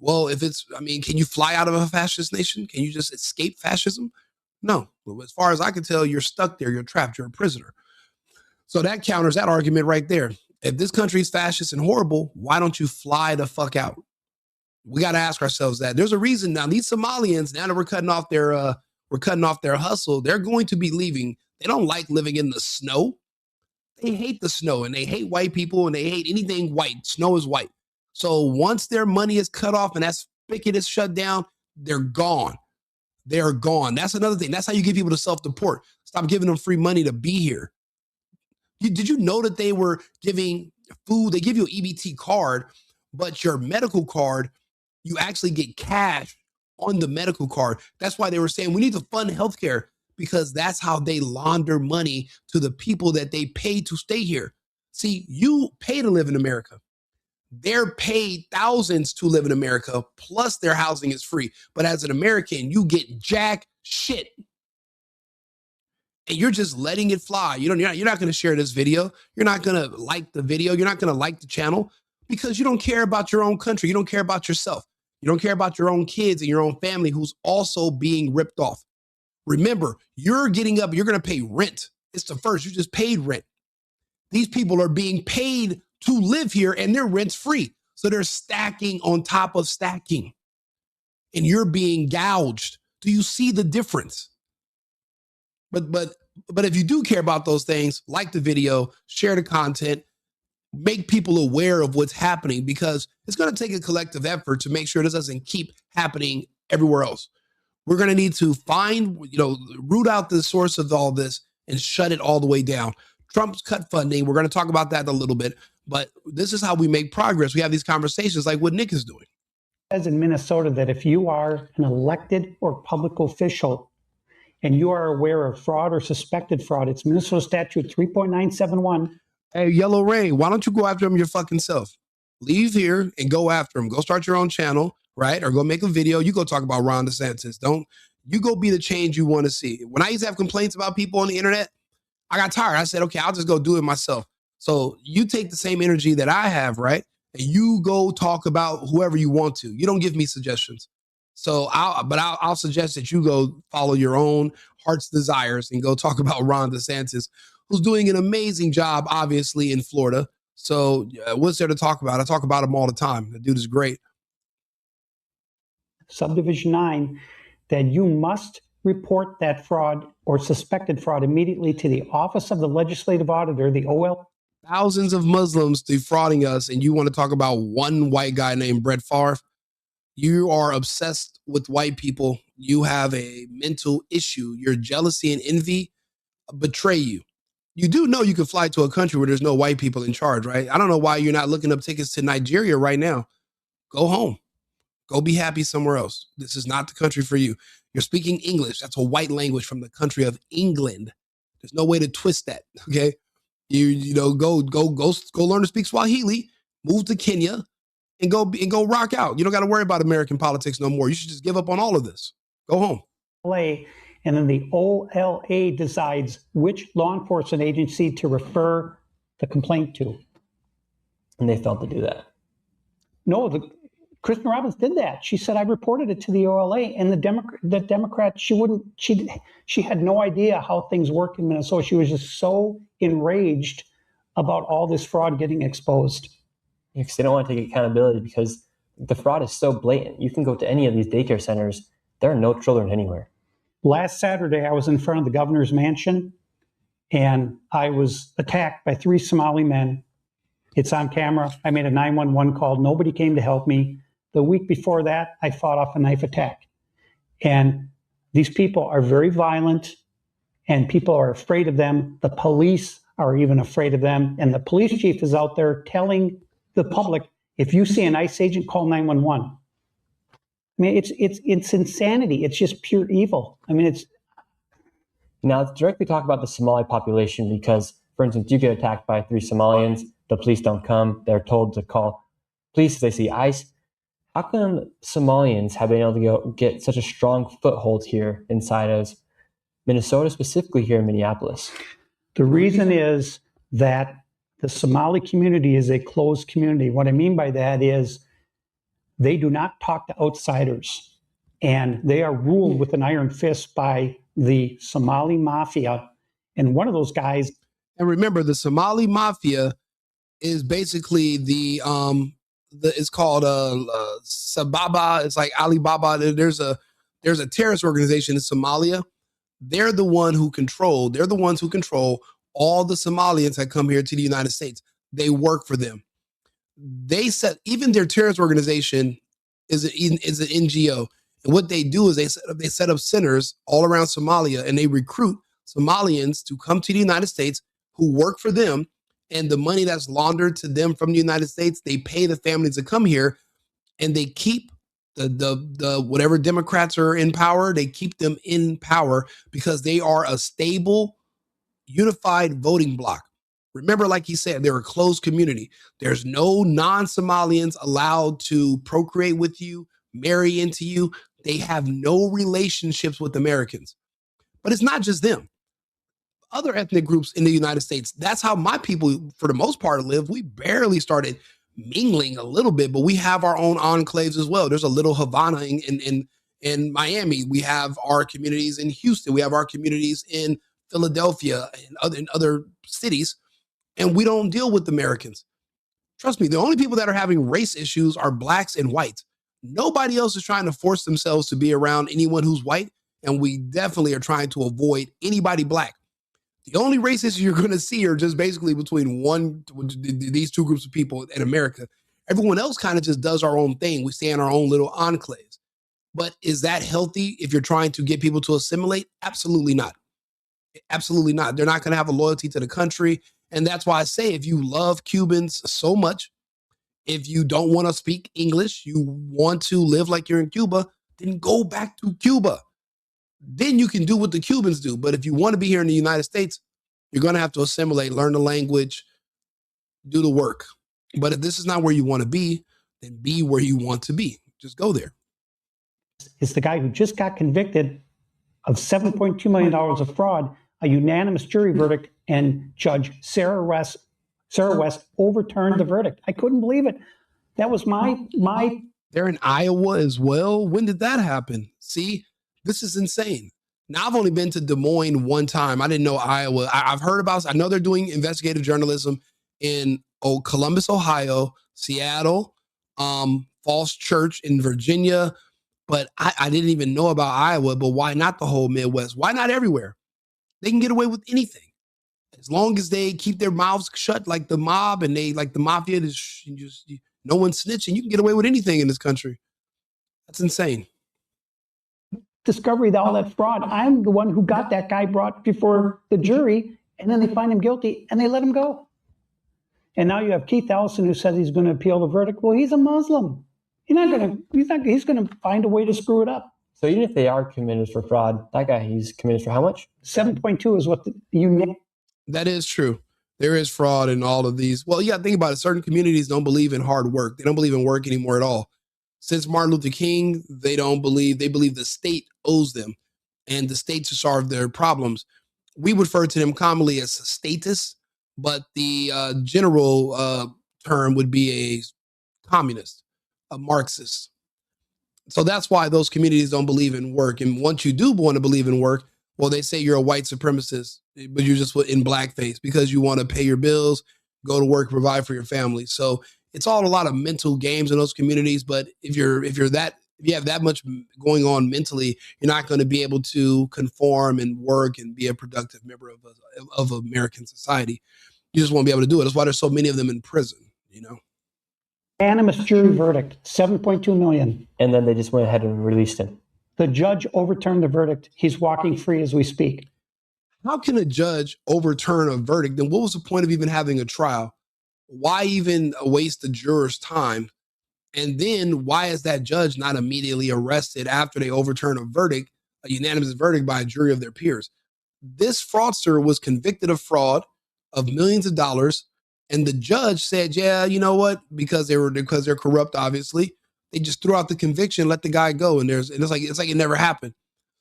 Speaker 1: Well, if it's, I mean, can you fly out of a fascist nation? Can you just escape fascism? No. Well, as far as I can tell, you're stuck there. You're trapped. You're a prisoner. So that counters that argument right there. If this country is fascist and horrible, why don't you fly the fuck out? We got to ask ourselves that. There's a reason now. These Somalians, now that we're cutting off their hustle, they're going to be leaving. They don't like living in the snow. They hate the snow, and they hate white people, and they hate anything white. Snow is white. So once their money is cut off and that spigot is shut down, they're gone. They're gone. That's another thing. That's how you get people to self-deport. Stop giving them free money to be here. Did you know that they were giving food? They give you an EBT card, but your medical card, you actually get cash on the medical card. That's why they were saying we need to fund healthcare, because that's how they launder money to the people that they pay to stay here. See, you pay to live in America. They're paid thousands to live in America, plus their housing is free. But as an American, you get jack shit. And you're just letting it fly. You're not going to share this video. You're not going to like the video. You're not going to like the channel, because you don't care about your own country. You don't care about yourself. You don't care about your own kids and your own family who's also being ripped off. Remember, you're getting up, you're going to pay rent. It's the first, you just paid rent. These people are being paid to live here and their rent's free. So they're stacking on top of stacking, and you're being gouged. Do you see the difference? But if you do care about those things, like the video, share the content, make people aware of what's happening, because it's going to take a collective effort to make sure this doesn't keep happening everywhere else. We're going to need to find, root out the source of all this and shut it all the way down. Trump's cut funding. We're going to talk about that in a little bit, but this is how we make progress. We have these conversations like what Nick is doing.
Speaker 4: As in Minnesota, that if you are an elected or public official and you are aware of fraud or suspected fraud, it's Minnesota Statute 3.971.
Speaker 1: Hey, Yellow Ray, why don't you go after him your fucking self? Leave here and go after him. Go start your own channel, right? Or go make a video. You go talk about Ron DeSantis. You go be the change you want to see. When I used to have complaints about people on the internet, I got tired. I said, okay, I'll just go do it myself. So you take the same energy that I have, right? And you go talk about whoever you want to. You don't give me suggestions. So I'll suggest that you go follow your own heart's desires and go talk about Ron DeSantis, who's doing an amazing job, obviously, in Florida. So what's there to talk about? I talk about him all the time. The dude is great.
Speaker 4: Subdivision 9, that you must report that fraud or suspected fraud immediately to the Office of the Legislative Auditor, the OL.
Speaker 1: Thousands of Muslims defrauding us, and you want to talk about one white guy named Brett Favre? You are obsessed with white people. You have a mental issue. Your jealousy and envy betray you. You do know you can fly to a country where there's no white people in charge, right? I don't know why you're not looking up tickets to Nigeria right now. Go home. Go be happy somewhere else. This is not the country for you. You're speaking English. That's a white language from the country of England. There's no way to twist that, okay? Go learn to speak Swahili, move to Kenya, and go rock out. You don't got to worry about American politics no more. You should just give up on all of this. Go home.
Speaker 4: And then the OLA decides which law enforcement agency to refer the complaint to.
Speaker 3: And they failed to do that.
Speaker 4: No, Kristen Robbins did that. She said, I reported it to the OLA, and the Democrat, she had no idea how things work in Minnesota. She was just so enraged about all this fraud getting exposed.
Speaker 3: because they don't want to take accountability because the fraud is so blatant. You can go to any of these daycare centers. There are no children anywhere.
Speaker 4: Last Saturday, I was in front of the governor's mansion, and I was attacked by 3 Somali men. It's on camera. I made a 911 call. Nobody came to help me. The week before that, I fought off a knife attack. And these people are very violent, and people are afraid of them. The police are even afraid of them. And the police chief is out there telling the public, if you see an ICE agent, call 911. I mean, it's insanity. It's just pure evil. I mean, it's.
Speaker 3: Now, let's directly talk about the Somali population because, for instance, you get attacked by 3 Somalians, the police don't come, they're told to call police if they see ICE. How come Somalians have been able to get such a strong foothold here inside of Minnesota, specifically here in Minneapolis?
Speaker 4: The reason is that the Somali community is a closed community. What I mean by that is they do not talk to outsiders, and they are ruled with an iron fist by the Somali mafia. And one of those guys.
Speaker 1: And remember, the Somali mafia is basically it's called Sababa. It's like Alibaba. There's a terrorist organization in Somalia. They're the ones who control all the Somalians that come here to the United States. They work for them. They set, even their terrorist organization is an NGO. And what they do is they set up centers all around Somalia, and they recruit Somalians to come to the United States who work for them. And the money that's laundered to them from the United States, they pay the families to come here, and they keep the whatever Democrats are in power, they keep them in power because they are a stable, unified voting bloc. Remember, like he said, they're a closed community. There's no non-Somalians allowed to procreate with you, marry into you. They have no relationships with Americans. But it's not just them. Other ethnic groups in the United States, that's how my people, for the most part, live. We barely started mingling a little bit, but we have our own enclaves as well. There's a little Havana in Miami. We have our communities in Houston. We have our communities in Philadelphia and in other cities, and we don't deal with Americans. Trust me, the only people that are having race issues are blacks and whites. Nobody else is trying to force themselves to be around anyone who's white, and we definitely are trying to avoid anybody black. The only race issues you're going to see are just basically between these two groups of people in America. Everyone else kind of just does our own thing. We stay in our own little enclaves. But is that healthy if you're trying to get people to assimilate? Absolutely not. Absolutely not. They're not going to have a loyalty to the country. And that's why I say, if you love Cubans so much, if you don't want to speak English, you want to live like you're in Cuba, then go back to Cuba. Then you can do what the Cubans do. But if you want to be here in the United States, you're going to have to assimilate, learn the language, do the work. But if this is not where you want to be, then be where you want to be. Just go there.
Speaker 4: It's the guy who just got convicted of $7.2 million of fraud, a unanimous jury verdict, and Judge Sarah West overturned the verdict. I couldn't believe it. That was my.
Speaker 1: They're in Iowa as well. When did that happen? See? This is insane. Now, I've only been to Des Moines one time. I didn't know Iowa. I've heard about, I know they're doing investigative journalism in Columbus, Ohio, Seattle, Falls Church in Virginia. But I didn't even know about Iowa. But why not the whole Midwest? Why not everywhere? They can get away with anything. As long as they keep their mouths shut like the mob and they like the mafia, just no one's snitching. You can get away with anything in this country. That's insane.
Speaker 4: Discovery, all that fraud. I'm the one who got that guy brought before the jury, and then they find him guilty and they let him go. And now you have Keith Ellison who says he's going to appeal the verdict. Well, he's a Muslim. He's going to find a way to screw it up.
Speaker 3: So even if they are committed for fraud, that guy, he's committed for how much?
Speaker 4: 7.2 is what you.
Speaker 1: That is true. There is fraud in all of these. Well, you got to think about it. Certain communities don't believe in hard work. They don't believe in work anymore at all. Since Martin Luther King, they believe the state owes them and the state to solve their problems. We refer to them commonly as statists, but the general term would be a communist, a Marxist. So that's why those communities don't believe in work. And once you do want to believe in work, well, they say you're a white supremacist, but you're just in blackface because you want to pay your bills, go to work, provide for your family. So it's all a lot of mental games in those communities. But if you have that much going on mentally, you're not going to be able to conform and work and be a productive member of American society. You just won't be able to do it. That's why there's so many of them in prison, you know?
Speaker 4: Unanimous jury verdict, 7.2 million.
Speaker 3: And then they just went ahead and released him.
Speaker 4: The judge overturned the verdict. He's walking free as we speak.
Speaker 1: How can a judge overturn a verdict? Then what was the point of even having a trial? Why even waste the juror's time? And then why is that judge not immediately arrested after they overturn a verdict, a unanimous verdict by a jury of their peers? This fraudster was convicted of fraud of millions of dollars. And the judge said, yeah, you know what? Because they're corrupt, obviously. They just threw out the conviction, let the guy go. And it's like it never happened.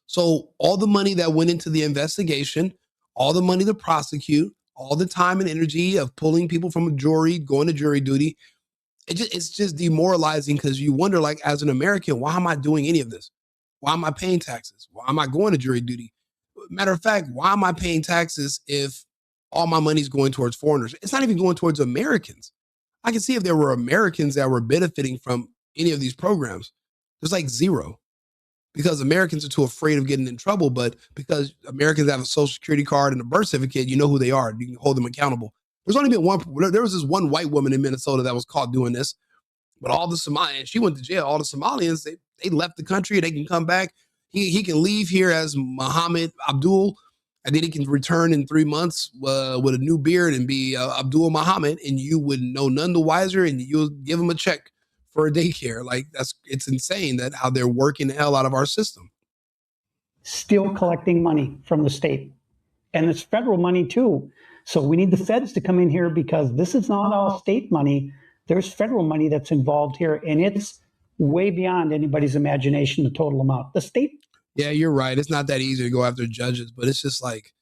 Speaker 1: So all the money that went into the investigation, all the money to prosecute, all the time and energy of pulling people from a jury, going to jury duty, it's just demoralizing, because you wonder, like, as an American, why am I doing any of this? Why am I paying taxes? Why am I going to jury duty? Matter of fact, why am I paying taxes if all my money's going towards foreigners? It's not even going towards Americans. I can see if there were Americans that were benefiting from any of these programs. There's like zero, because Americans are too afraid of getting in trouble. But because Americans have a social security card and a birth certificate, you know who they are. You can hold them accountable. There was this one white woman in Minnesota that was caught doing this, but all the Somalians, she went to jail. All the Somalians, they left the country. They can come back. He can leave here as Muhammad Abdul, and then he can return in 3 months with a new beard and be Abdul Muhammad, and you would know none the wiser, and you'll give him a check for a daycare. Like, it's insane that how they're working the hell out of our system.
Speaker 4: Still collecting money from the state. And it's federal money too. So we need the feds to come in here, because this is not all state money. There's federal money that's involved here, and it's way beyond anybody's imagination, the total amount. The state. Yeah,
Speaker 1: you're right. It's not that easy to go after judges, but it's just like,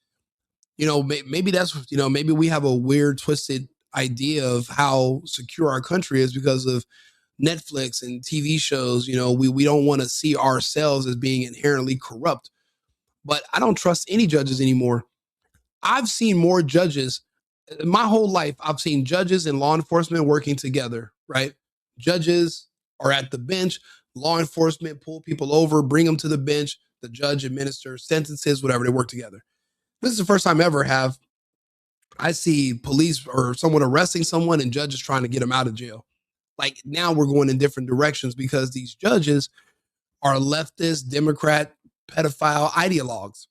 Speaker 1: maybe that's, maybe we have a weird, twisted idea of how secure our country is because of Netflix and TV shows. We don't want to see ourselves as being inherently corrupt. But I don't trust any judges anymore. I've seen more judges my whole life. I've seen judges and law enforcement working together, right? Judges are at the bench, law enforcement pull people over, bring them to the bench, the judge administers sentences, whatever, they work together. This is the first time ever I see police or someone arresting someone and judges trying to get them out of jail. Like, now we're going in different directions because these judges are leftist, Democrat, pedophile ideologues.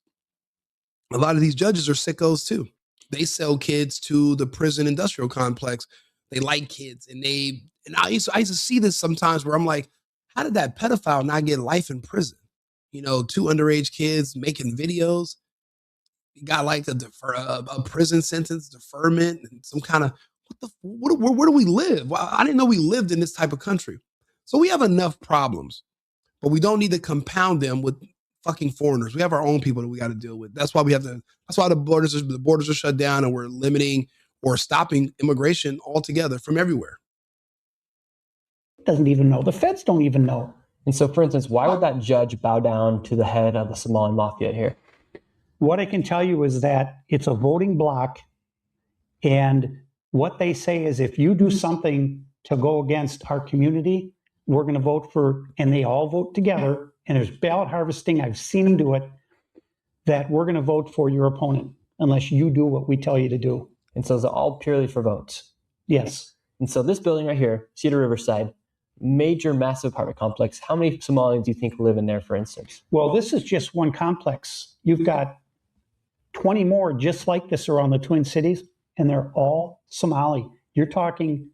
Speaker 1: A lot of these judges are sickos too. They sell kids to the prison industrial complex. They like kids, and I used to see this sometimes where I'm like, how did that pedophile not get life in prison? 2 underage kids making videos. He got like a prison sentence deferment and some kind of where do we live? Well, I didn't know we lived in this type of country. So we have enough problems, but we don't need to compound them with fucking foreigners. We have our own people that we got to deal with. That's why the borders are shut down, and we're limiting or stopping immigration altogether from everywhere.
Speaker 4: Doesn't even know. The feds don't even know.
Speaker 3: And so, for instance, why would that judge bow down to the head of the Somali mafia here?
Speaker 4: What I can tell you is that it's a voting bloc, and what they say is, if you do something to go against our community, we're going to vote for, and they all vote together, and there's ballot harvesting, I've seen them do it, that we're going to vote for your opponent unless you do what we tell you to do.
Speaker 3: And so it's all purely for votes?
Speaker 4: Yes.
Speaker 3: And so this building right here, Cedar Riverside, major, massive apartment complex. How many Somalians do you think live in there, for instance?
Speaker 4: Well, this is just one complex. You've got 20 more just like this around the Twin Cities, and they're all Somali. You're talking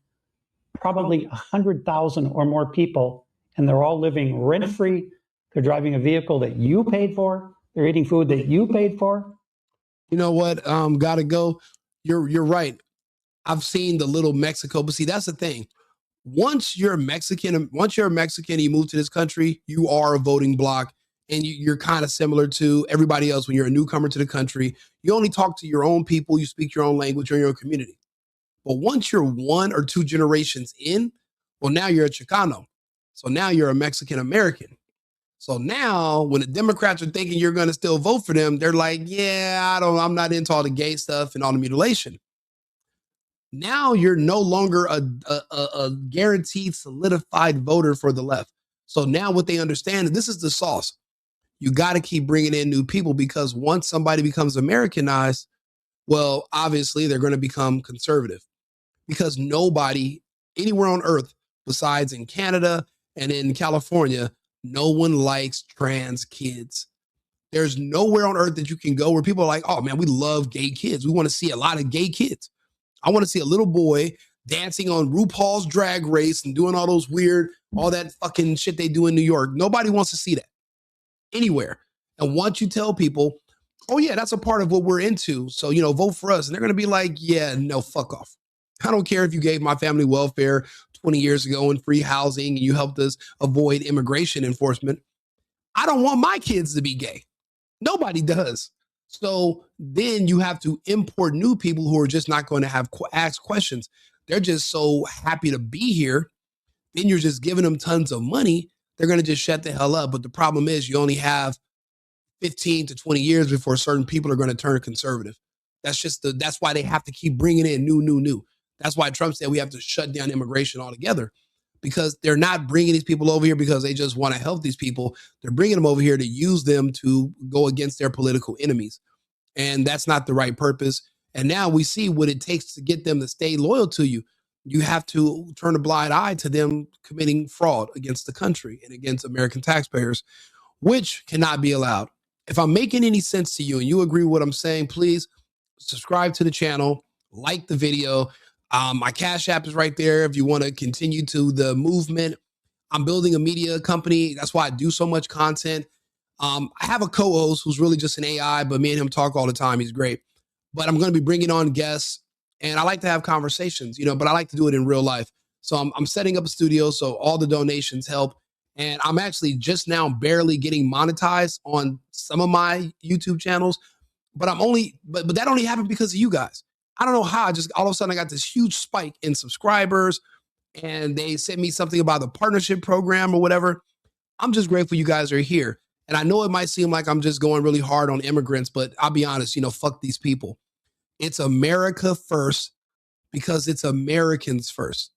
Speaker 4: probably 100,000 or more people, and they're all living rent-free. They're driving a vehicle that you paid for. They're eating food that you paid for.
Speaker 1: You know what? Gotta go. You're right. I've seen the little Mexico, but see, that's the thing. Once you're a Mexican, you move to this country, you are a voting bloc, and you're kind of similar to everybody else. When you're a newcomer to the country, you only talk to your own people, you speak your own language, you're in your own community. But once you're 1 or 2 generations in, well, now you're a Chicano. So now you're a Mexican American. So now when the Democrats are thinking you're going to still vote for them, they're like, yeah, I'm not into all the gay stuff and all the mutilation. Now you're no longer a guaranteed solidified voter for the left. So now what they understand, and this is the sauce, you got to keep bringing in new people, because once somebody becomes Americanized, well, obviously they're going to become conservative, because nobody anywhere on earth besides in Canada and in California, no one likes trans kids. There's nowhere on earth that you can go where people are like, oh man, we love gay kids. We want to see a lot of gay kids. I want to see a little boy dancing on RuPaul's Drag Race and doing all those weird, all that fucking shit they do in New York. Nobody wants to see that anywhere. And once you tell people, oh yeah, that's a part of what we're into, so, vote for us. And they're going to be like, yeah, no, fuck off. I don't care if you gave my family welfare 20 years ago and free housing and you helped us avoid immigration enforcement. I don't want my kids to be gay. Nobody does. So then you have to import new people who are just not going to have ask questions. They're just so happy to be here. Then you're just giving them tons of money. They're going to just shut the hell up. But the problem is you only have 15 to 20 years before certain people are going to turn conservative. That's why they have to keep bringing in new. That's why Trump said we have to shut down immigration altogether, because they're not bringing these people over here because they just want to help these people. They're bringing them over here to use them to go against their political enemies. And that's not the right purpose. And now we see what it takes to get them to stay loyal to you. You have to turn a blind eye to them committing fraud against the country and against American taxpayers, which cannot be allowed. If I'm making any sense to you and you agree with what I'm saying, please subscribe to the channel, like the video. My Cash App is right there if you want to continue to the movement. I'm building a media company. That's why I do so much content. I have a co-host who's really just an AI, but me and him talk all the time. He's great. But I'm going to be bringing on guests, and I like to have conversations, but I like to do it in real life. So I'm setting up a studio, so all the donations help. And I'm actually just now barely getting monetized on some of my YouTube channels, but but that only happened because of you guys. I don't know how. I just all of a sudden I got this huge spike in subscribers, and they sent me something about the partnership program or whatever. I'm just grateful you guys are here. And I know it might seem like I'm just going really hard on immigrants, but I'll be honest, fuck these people. It's America first because it's Americans first.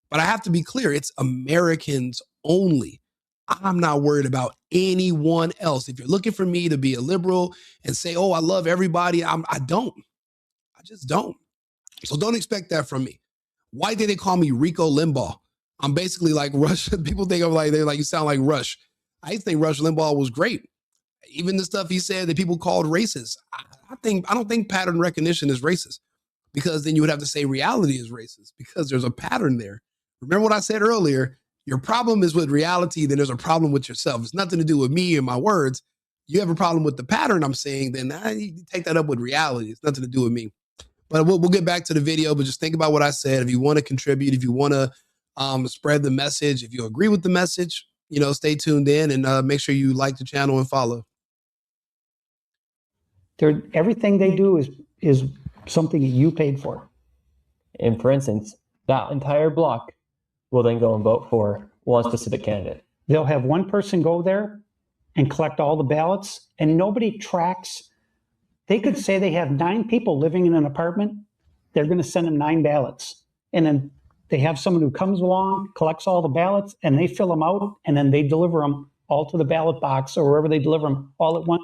Speaker 1: But I have to be clear, it's Americans only. I'm not worried about anyone else. If you're looking for me to be a liberal and say, oh, I love everybody, I don't. I just don't. So don't expect that from me. Why did they call me RICO Limbaugh? I'm basically like Rush. People think I'm like, they're like, you sound like Rush. I used to think Rush Limbaugh was great. Even the stuff he said that people called racist. I don't think pattern recognition is racist, because then you would have to say reality is racist because there's a pattern there. Remember what I said earlier? Your problem is with reality, then there's a problem with yourself. It's nothing to do with me and my words. You have a problem with the pattern I'm saying, then I take that up with reality. It's nothing to do with me. But we'll get back to the video, but just think about what I said. If you want to contribute, if you want to spread the message, if you agree with the message, stay tuned in and make sure you like the channel and follow.
Speaker 4: Everything they do is something you paid for.
Speaker 3: And for instance, that entire block will then go and vote for one specific candidate.
Speaker 4: They'll have one person go there and collect all the ballots, and nobody tracks. They could say they have 9 people living in an apartment. They're going to send them 9 ballots. And then they have someone who comes along, collects all the ballots, and they fill them out, and then they deliver them all to the ballot box or wherever they deliver them all at once.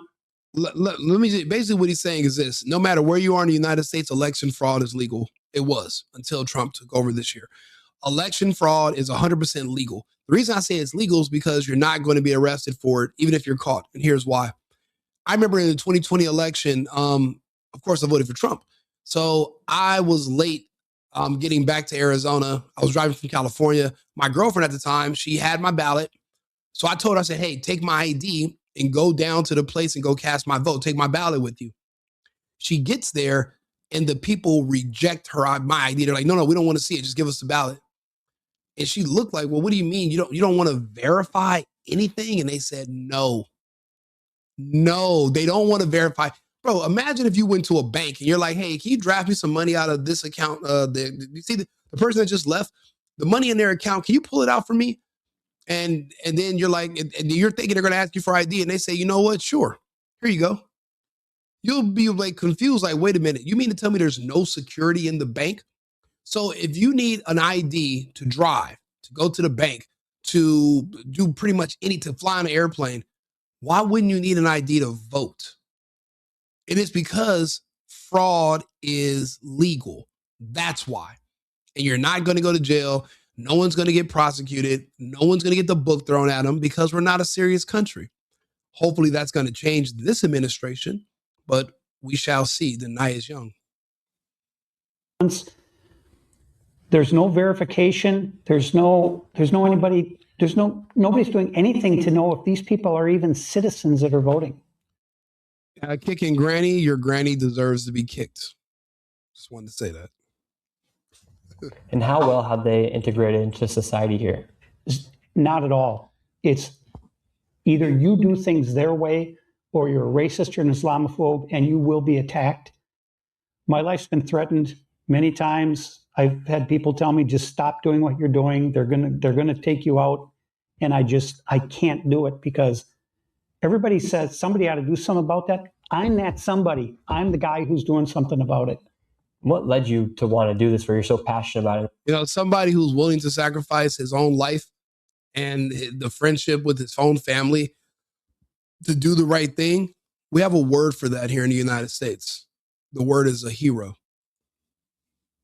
Speaker 1: Let me see. Basically what he's saying is this: no matter where you are in the United States, election fraud is legal. It was until Trump took over this year. Election fraud is 100% legal. The reason I say it's legal is because you're not going to be arrested for it, even if you're caught. And here's why. I remember in the 2020 election, of course, I voted for Trump. So I was late getting back to Arizona. I was driving from California. My girlfriend at the time, she had my ballot. So I told her, I said, hey, take my ID and go down to the place and go cast my vote. Take my ballot with you. She gets there and the people reject my ID. They're like, no, we don't want to see it. Just give us the ballot. And she looked like, well, what do you mean? You don't want to verify anything? And they said, no, they don't want to verify. Bro, imagine if you went to a bank and you're like, hey, can you draft me some money out of this account? You see the person that just left, the money in their account, can you pull it out for me? And then you're like, and you're thinking they're going to ask you for ID. And they say, you know what? Sure. Here you go. You'll be like confused. Like, wait a minute. You mean to tell me there's no security in the bank? So if you need an ID to drive, to go to the bank, to do pretty much to fly on an airplane, why wouldn't you need an ID to vote? It is because fraud is legal. That's why. And you're not going to go to jail. No one's going to get prosecuted. No one's going to get the book thrown at them because we're not a serious country. Hopefully that's going to change this administration, but we shall see. The night is young.
Speaker 4: There's no verification. Nobody's doing anything to know if these people are even citizens that are voting.
Speaker 1: Kicking granny, your granny deserves to be kicked. Just wanted to say that.
Speaker 3: And how well have they integrated into society here?
Speaker 4: Not at all. It's either you do things their way or you're a racist, you're an Islamophobe, and you will be attacked. My life's been threatened many times. I've had people tell me, just stop doing what you're doing. They're gonna take you out. And I can't do it because everybody says somebody ought to do something about that. I'm that somebody. I'm the guy who's doing something about it.
Speaker 3: What led you to want to do this where you're so passionate about it?
Speaker 1: Somebody who's willing to sacrifice his own life and the friendship with his own family to do the right thing. We have a word for that here in the United States. The word is a hero.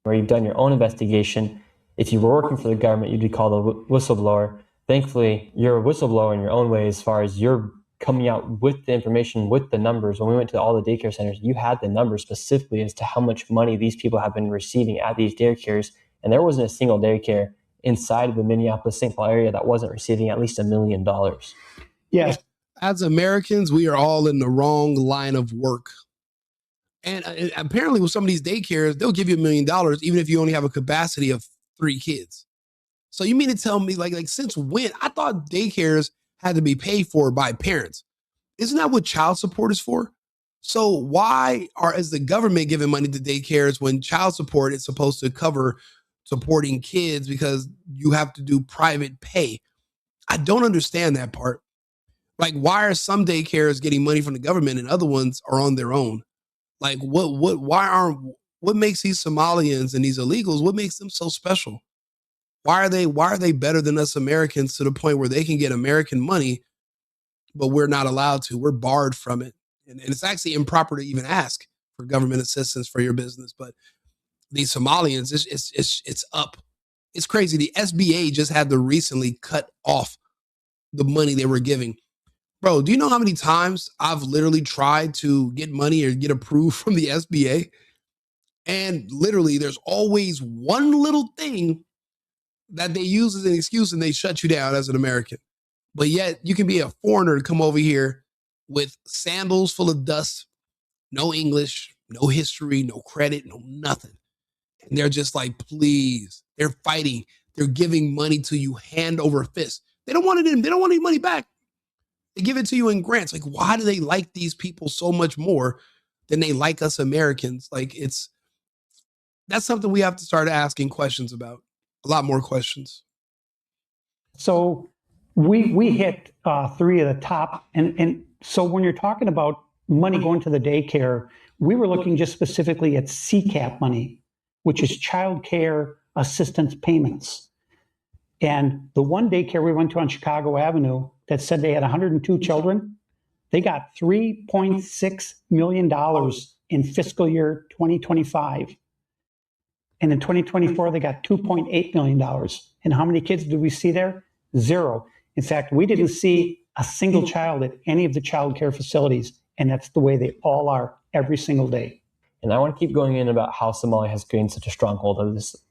Speaker 3: Where you've done your own investigation. If you were working for the government, you'd be called a whistleblower. Thankfully, you're a whistleblower in your own way as far as you're coming out with the information, with the numbers. When we went to all the daycare centers, you had the numbers specifically as to how much money these people have been receiving at these daycares. And there wasn't a single daycare inside of the Minneapolis-St. Paul area that wasn't receiving at least $1 million.
Speaker 4: Yes.
Speaker 1: As Americans, we are all in the wrong line of work. And apparently with some of these daycares, they'll give you $1 million even if you only have a capacity of 3 kids. So you mean to tell me, like since when? I thought daycares had to be paid for by parents. Isn't that what child support is for? So why is the government giving money to daycares when child support is supposed to cover supporting kids because you have to do private pay? I don't understand that part. Like, why are some daycares getting money from the government and other ones are on their own? Like, what makes these Somalians and these illegals, what makes them so special? Why are they better than us Americans to the point where they can get American money, but we're not allowed to? We're barred from it. And it's actually improper to even ask for government assistance for your business. But these Somalians, it's up. It's crazy. The SBA just had to recently cut off the money they were giving. Bro, do you know how many times I've literally tried to get money or get approved from the SBA? And literally, there's always one little thing that they use as an excuse and they shut you down as an American. But yet you can be a foreigner to come over here with sandals full of dust, no English, no history, no credit, no nothing. And they're just like, please, they're fighting. They're giving money to you hand over fist. They don't want any money back. They give it to you in grants. Like, why do they like these people so much more than they like us Americans? Like, that's something we have to start asking questions about. A lot more questions.
Speaker 4: So we hit 3 of the top. And so when you're talking about money going to the daycare, we were looking just specifically at CCAP money, which is child care assistance payments. And the one daycare we went to on Chicago Avenue that said they had 102 children, they got $3.6 million in fiscal year 2025. And in 2024, they got $2.8 million. And how many kids did we see there? 0. In fact, we didn't see a single child at any of the child care facilities. And that's the way they all are every single day.
Speaker 3: And I want to keep going in about how Somalia has gained such a stronghold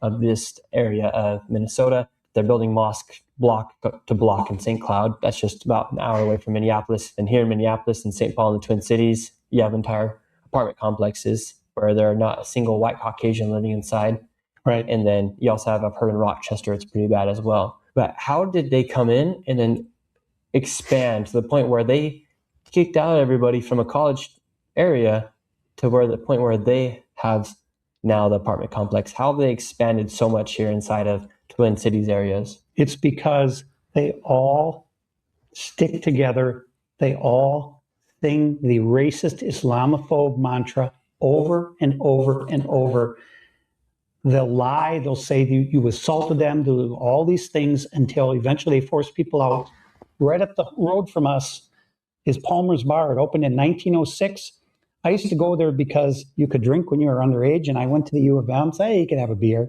Speaker 3: of this area of Minnesota. They're building mosque block to block in St. Cloud. That's just about an hour away from Minneapolis. And here in Minneapolis and St. Paul and the Twin Cities, you have entire apartment complexes where there are not a single white Caucasian living inside.
Speaker 4: Right.
Speaker 3: And then you also have, I've heard in Rochester, it's pretty bad as well. But how did they come in and then expand to the point where they kicked out everybody from a college area to where the point where they have now the apartment complex? How have they expanded so much here inside of Twin Cities areas?
Speaker 4: It's because they all stick together. They all sing the racist Islamophobe mantra over and over and over. They'll lie. They'll say you assaulted them, do all these things until eventually they force people out. Right up the road from us is Palmer's Bar. It opened in 1906. I used to go there because you could drink when you were underage, and I went to the U of M, so hey, you could have a beer.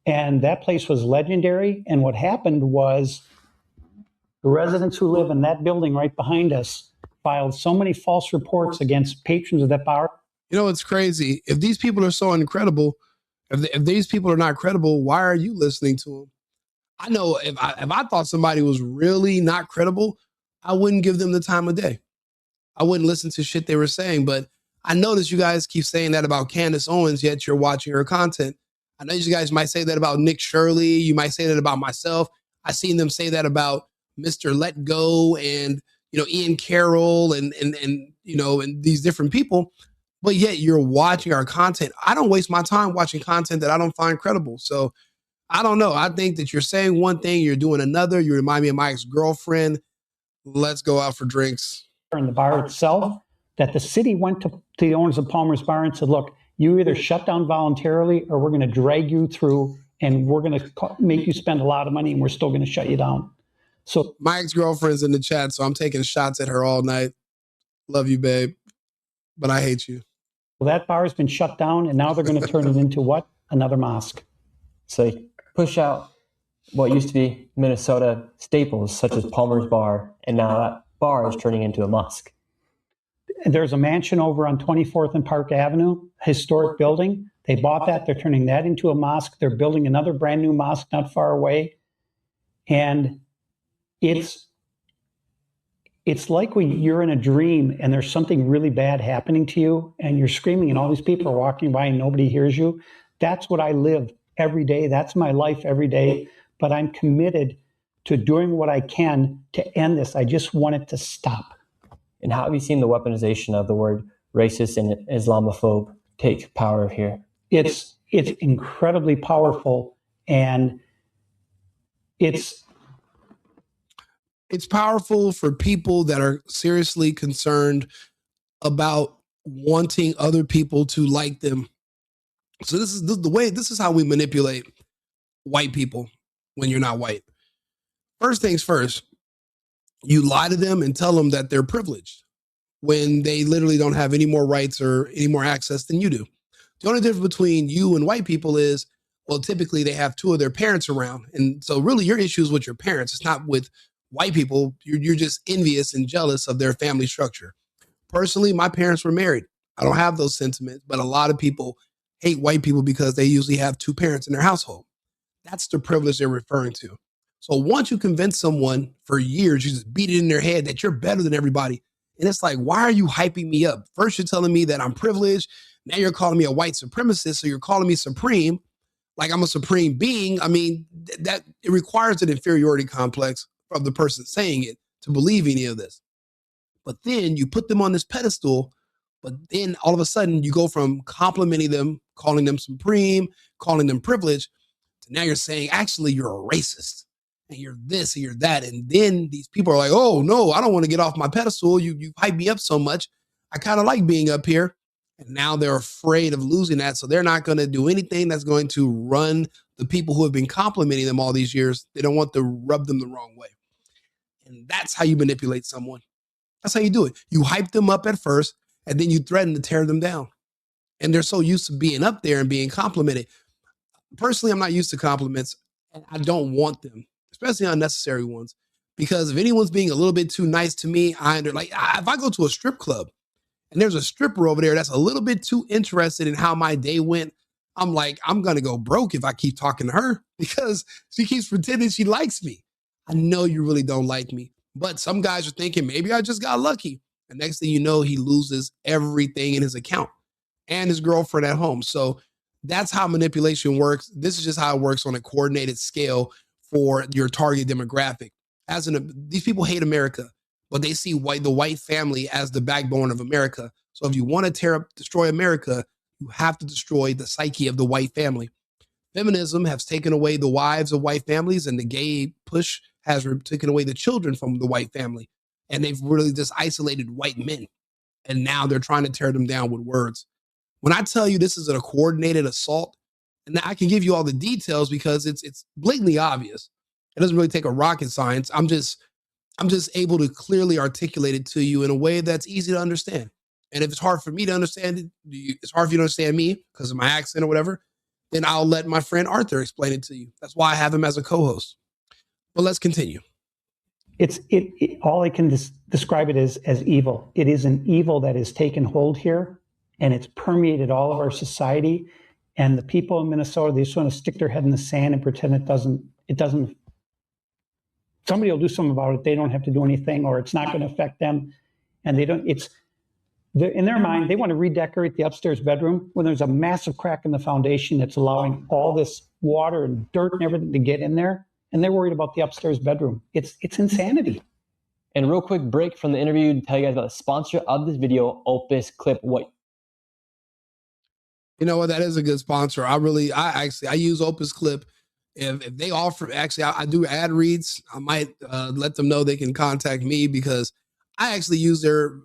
Speaker 4: And that place was legendary. And what happened was the residents who live in that building right behind us filed so many false reports against patrons of that bar.
Speaker 1: You know, it's crazy. If these people are so incredible, if these people are not credible, why are you listening to them? I know if I thought somebody was really not credible, I wouldn't give them the time of day. I wouldn't listen to shit they were saying. But I notice you guys keep saying that about Candace Owens, yet you're watching her content. I know you guys might say that about Nick Shirley. You might say that about myself. I've seen them say that about Mr. Let Go and, you know, Ian Carroll and you know, and these different people. But yet you're watching our content. I don't waste my time watching content that I don't find credible. So I don't know. I think that you're saying one thing, you're doing another. You remind me of my ex-girlfriend. Let's go out for drinks.
Speaker 4: In the bar itself, that the city went to the owners of Palmer's Bar and said, look, you either shut down voluntarily or we're going to drag you through and we're going to make you spend a lot of money and we're still going to shut you down. So
Speaker 1: my ex-girlfriend's in the chat, so I'm taking shots at her all night. Love you, babe, but I hate you.
Speaker 4: Well, that bar has been shut down and now they're going to turn it into what? Another mosque.
Speaker 3: So they push out what used to be Minnesota staples, such as Palmer's Bar, and now that bar is turning into a mosque.
Speaker 4: There's a mansion over on 24th and Park Avenue, historic building. They bought that. They're turning that into a mosque. They're building another brand new mosque not far away. And it's like when you're in a dream and there's something really bad happening to you and you're screaming and all these people are walking by and nobody hears you. That's what I live every day. That's my life every day. But I'm committed to doing what I can to end this. I just want it to stop.
Speaker 3: And how have you seen the weaponization of the word racist and Islamophobe take power here?
Speaker 4: It's incredibly powerful, and it's
Speaker 1: powerful for people that are seriously concerned about wanting other people to like them. So this is how we manipulate white people when you're not white. First things first, you lie to them and tell them that they're privileged when they literally don't have any more rights or any more access than you do. The only difference between you and white people is, well, typically they have two of their parents around. And so really your issue is with your parents. It's not with white people. You're just envious and jealous of their family structure. Personally, my parents were married. I don't have those sentiments, but a lot of people hate white people because they usually have two parents in their household. That's the privilege they're referring to. So once you convince someone for years, you just beat it in their head that you're better than everybody. And it's like, why are you hyping me up? First, you're telling me that I'm privileged. Now you're calling me a white supremacist. So you're calling me supreme, like I'm a supreme being. I mean, that it requires an inferiority complex from the person saying it to believe any of this. But then you put them on this pedestal, but then all of a sudden you go from complimenting them, calling them supreme, calling them privileged, to now you're saying, actually, you're a racist. And you're this and you're that. And then these people are like, oh, no, I don't want to get off my pedestal. You hype me up so much. I kind of like being up here. And now they're afraid of losing that. So they're not going to do anything that's going to run the people who have been complimenting them all these years. They don't want to rub them the wrong way. And that's how you manipulate someone. That's how you do it. You hype them up at first, and then you threaten to tear them down. And they're so used to being up there and being complimented. Personally, I'm not used to compliments, and I don't want them, especially unnecessary ones, because if anyone's being a little bit too nice to me, if I go to a strip club and there's a stripper over there that's a little bit too interested in how my day went, I'm like, I'm going to go broke if I keep talking to her because she keeps pretending she likes me. I know you really don't like me, but some guys are thinking maybe I just got lucky. And next thing you know, he loses everything in his account and his girlfriend at home. So that's how manipulation works. This is just how it works on a coordinated scale for your target demographic. These people hate America, but they see the white family as the backbone of America. So if you want to destroy America, you have to destroy the psyche of the white family. Feminism has taken away the wives of white families, and the gay push has taken away the children from the white family. And they've really just isolated white men. And now they're trying to tear them down with words. When I tell you this is a coordinated assault, And I can give you all the details because it's blatantly obvious. It doesn't really take a rocket science. I'm just able to clearly articulate it to you in a way that's easy to understand. And if it's hard for me to understand it, it's hard for you to understand me because of my accent or whatever, then I'll let my friend Arthur explain it to you. That's why I have him as a co-host. But let's continue.
Speaker 4: All I can describe it as evil. It is an evil that has taken hold here, and it's permeated all of our society. And the people in Minnesota, they just want to stick their head in the sand and pretend it doesn't. Somebody will do something about it. They don't have to do anything, or it's not going to affect them. And they don't. In their mind, they want to redecorate the upstairs bedroom when there's a massive crack in the foundation that's allowing all this water and dirt and everything to get in there. And they're worried about the upstairs bedroom. It's insanity.
Speaker 3: And a real quick break from the interview to tell you guys about the sponsor of this video, Opus Clip.
Speaker 1: You know what? That is a good sponsor. I use Opus Clip. If they offer, I do ad reads. I might let them know they can contact me because I actually use their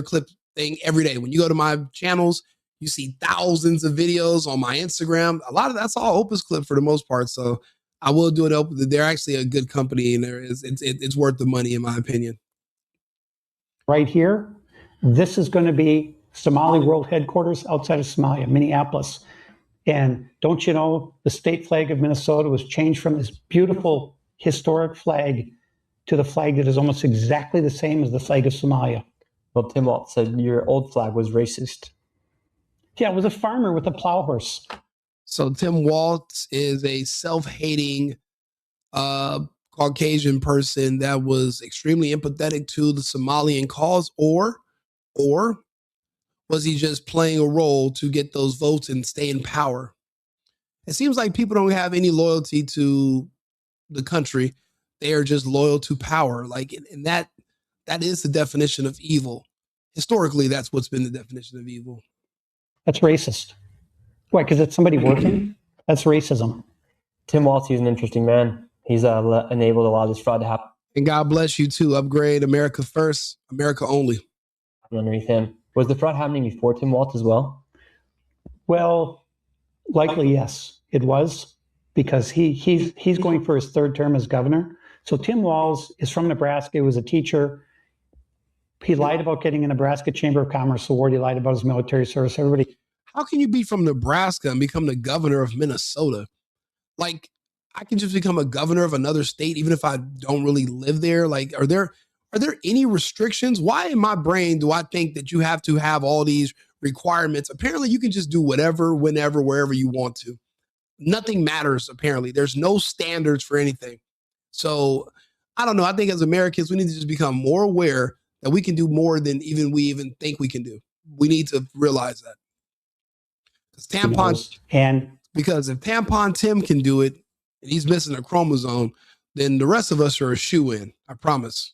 Speaker 1: clip thing every day. When you go to my channels, you see thousands of videos on my Instagram. A lot of that's all Opus Clip for the most part. So I will do it. They're actually a good company, and it's worth the money in my opinion.
Speaker 4: Right here, this is going to be Somali World Headquarters outside of Somalia, Minneapolis. And don't you know, the state flag of Minnesota was changed from this beautiful historic flag to the flag that is almost exactly the same as the flag of Somalia.
Speaker 3: Well, Tim Waltz said your old flag was racist.
Speaker 4: Yeah, it was a farmer with a plow horse.
Speaker 1: So Tim Waltz is a self-hating Caucasian person that was extremely empathetic to the Somalian cause, or was he just playing a role to get those votes and stay in power? It seems like people don't have any loyalty to the country. They are just loyal to power. And that is the definition of evil. Historically, that's what's been the definition of evil.
Speaker 4: That's racist. Why? Because it's somebody working? That's racism.
Speaker 3: Tim Waltz, he's an interesting man. He's enabled a lot of this fraud to happen.
Speaker 1: And God bless you too. Upgrade America first, America only.
Speaker 3: Underneath him. Was the fraud happening before Tim Waltz as well?
Speaker 4: Well, likely yes, it was, because he's going for his third term as governor. So Tim Walz is from Nebraska. He was a teacher. He lied about getting a Nebraska Chamber of Commerce award. He lied about his military service. Everybody.
Speaker 1: How can you be from Nebraska and become the governor of Minnesota? Like, I can just become a governor of another state, even if I don't really live there. Like, are there any restrictions? Why in my brain do I think that you have to have all these requirements? Apparently, you can just do whatever, whenever, wherever you want to. Nothing matters, apparently. There's no standards for anything. So, I don't know. I think as Americans, we need to just become more aware that we can do more than we even think we can do. We need to realize that. Because if Tampon Tim can do it, and he's missing a chromosome, then the rest of us are a shoe-in. I promise.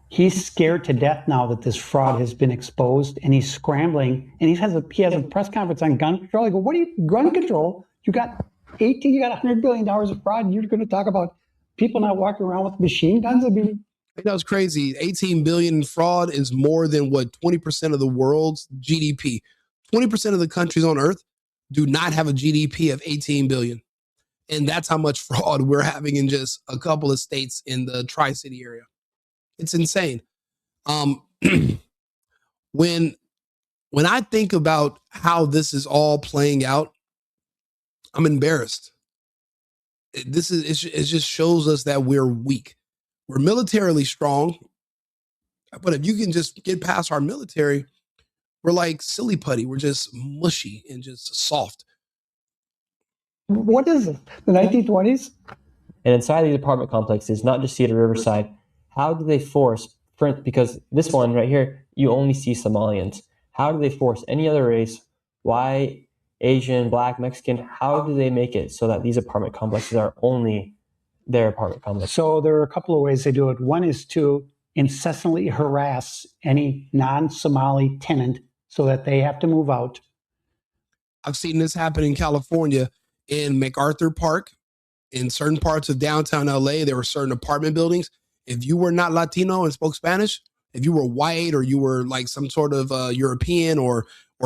Speaker 4: He's scared to death now that this fraud has been exposed, and he's scrambling. And he has a press conference on gun control. I go, what are you, gun control? You got $100 billion of fraud, and you're going to talk about people not walking around with machine guns?
Speaker 1: It's crazy. 18 billion in fraud is more than 20% of the world's GDP. 20% of the countries on earth do not have a GDP of 18 billion. And that's how much fraud we're having in just a couple of states in the Tri-City area. It's insane. When I think about how this is all playing out, I'm embarrassed. It just shows us that we're weak. We're militarily strong, but if you can just get past our military, we're like silly putty. We're just mushy and just soft.
Speaker 4: What is it? The 1920s?
Speaker 3: And inside these apartment complexes, not just Cedar Riverside, how do they force, because this one right here, you only see Somalians. How do they force any other race, white, Asian, black, Mexican, how do they make it so that these apartment complexes are only their apartment complex?
Speaker 4: So there are a couple of ways they do it. One is to incessantly harass any non-Somali tenant so that they have to move out.
Speaker 1: I've seen this happen in California, in MacArthur Park, in certain parts of downtown LA. There were certain apartment buildings. If you were not Latino and spoke Spanish, if you were white or you were like some sort of European or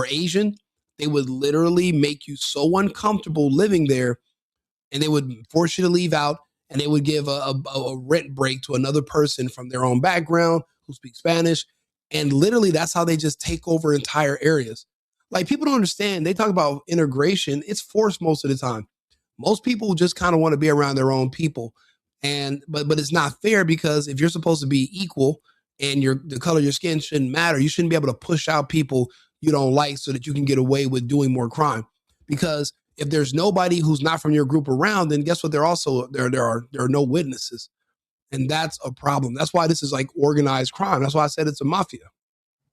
Speaker 1: Asian, They would literally make you so uncomfortable living there, and they would force you to leave out, and they would give a rent break to another person from their own background who speaks Spanish. And literally, that's how they just take over entire areas. Like, people don't understand. They talk about integration. It's forced most of the time. Most people just kind of want to be around their own people. And but it's not fair, because if you're supposed to be equal and the color of your skin shouldn't matter, you shouldn't be able to push out people you don't like so that you can get away with doing more crime. Because if there's nobody who's not from your group around, then guess what? There are no witnesses. And that's a problem. That's why this is like organized crime. That's why I said it's a mafia.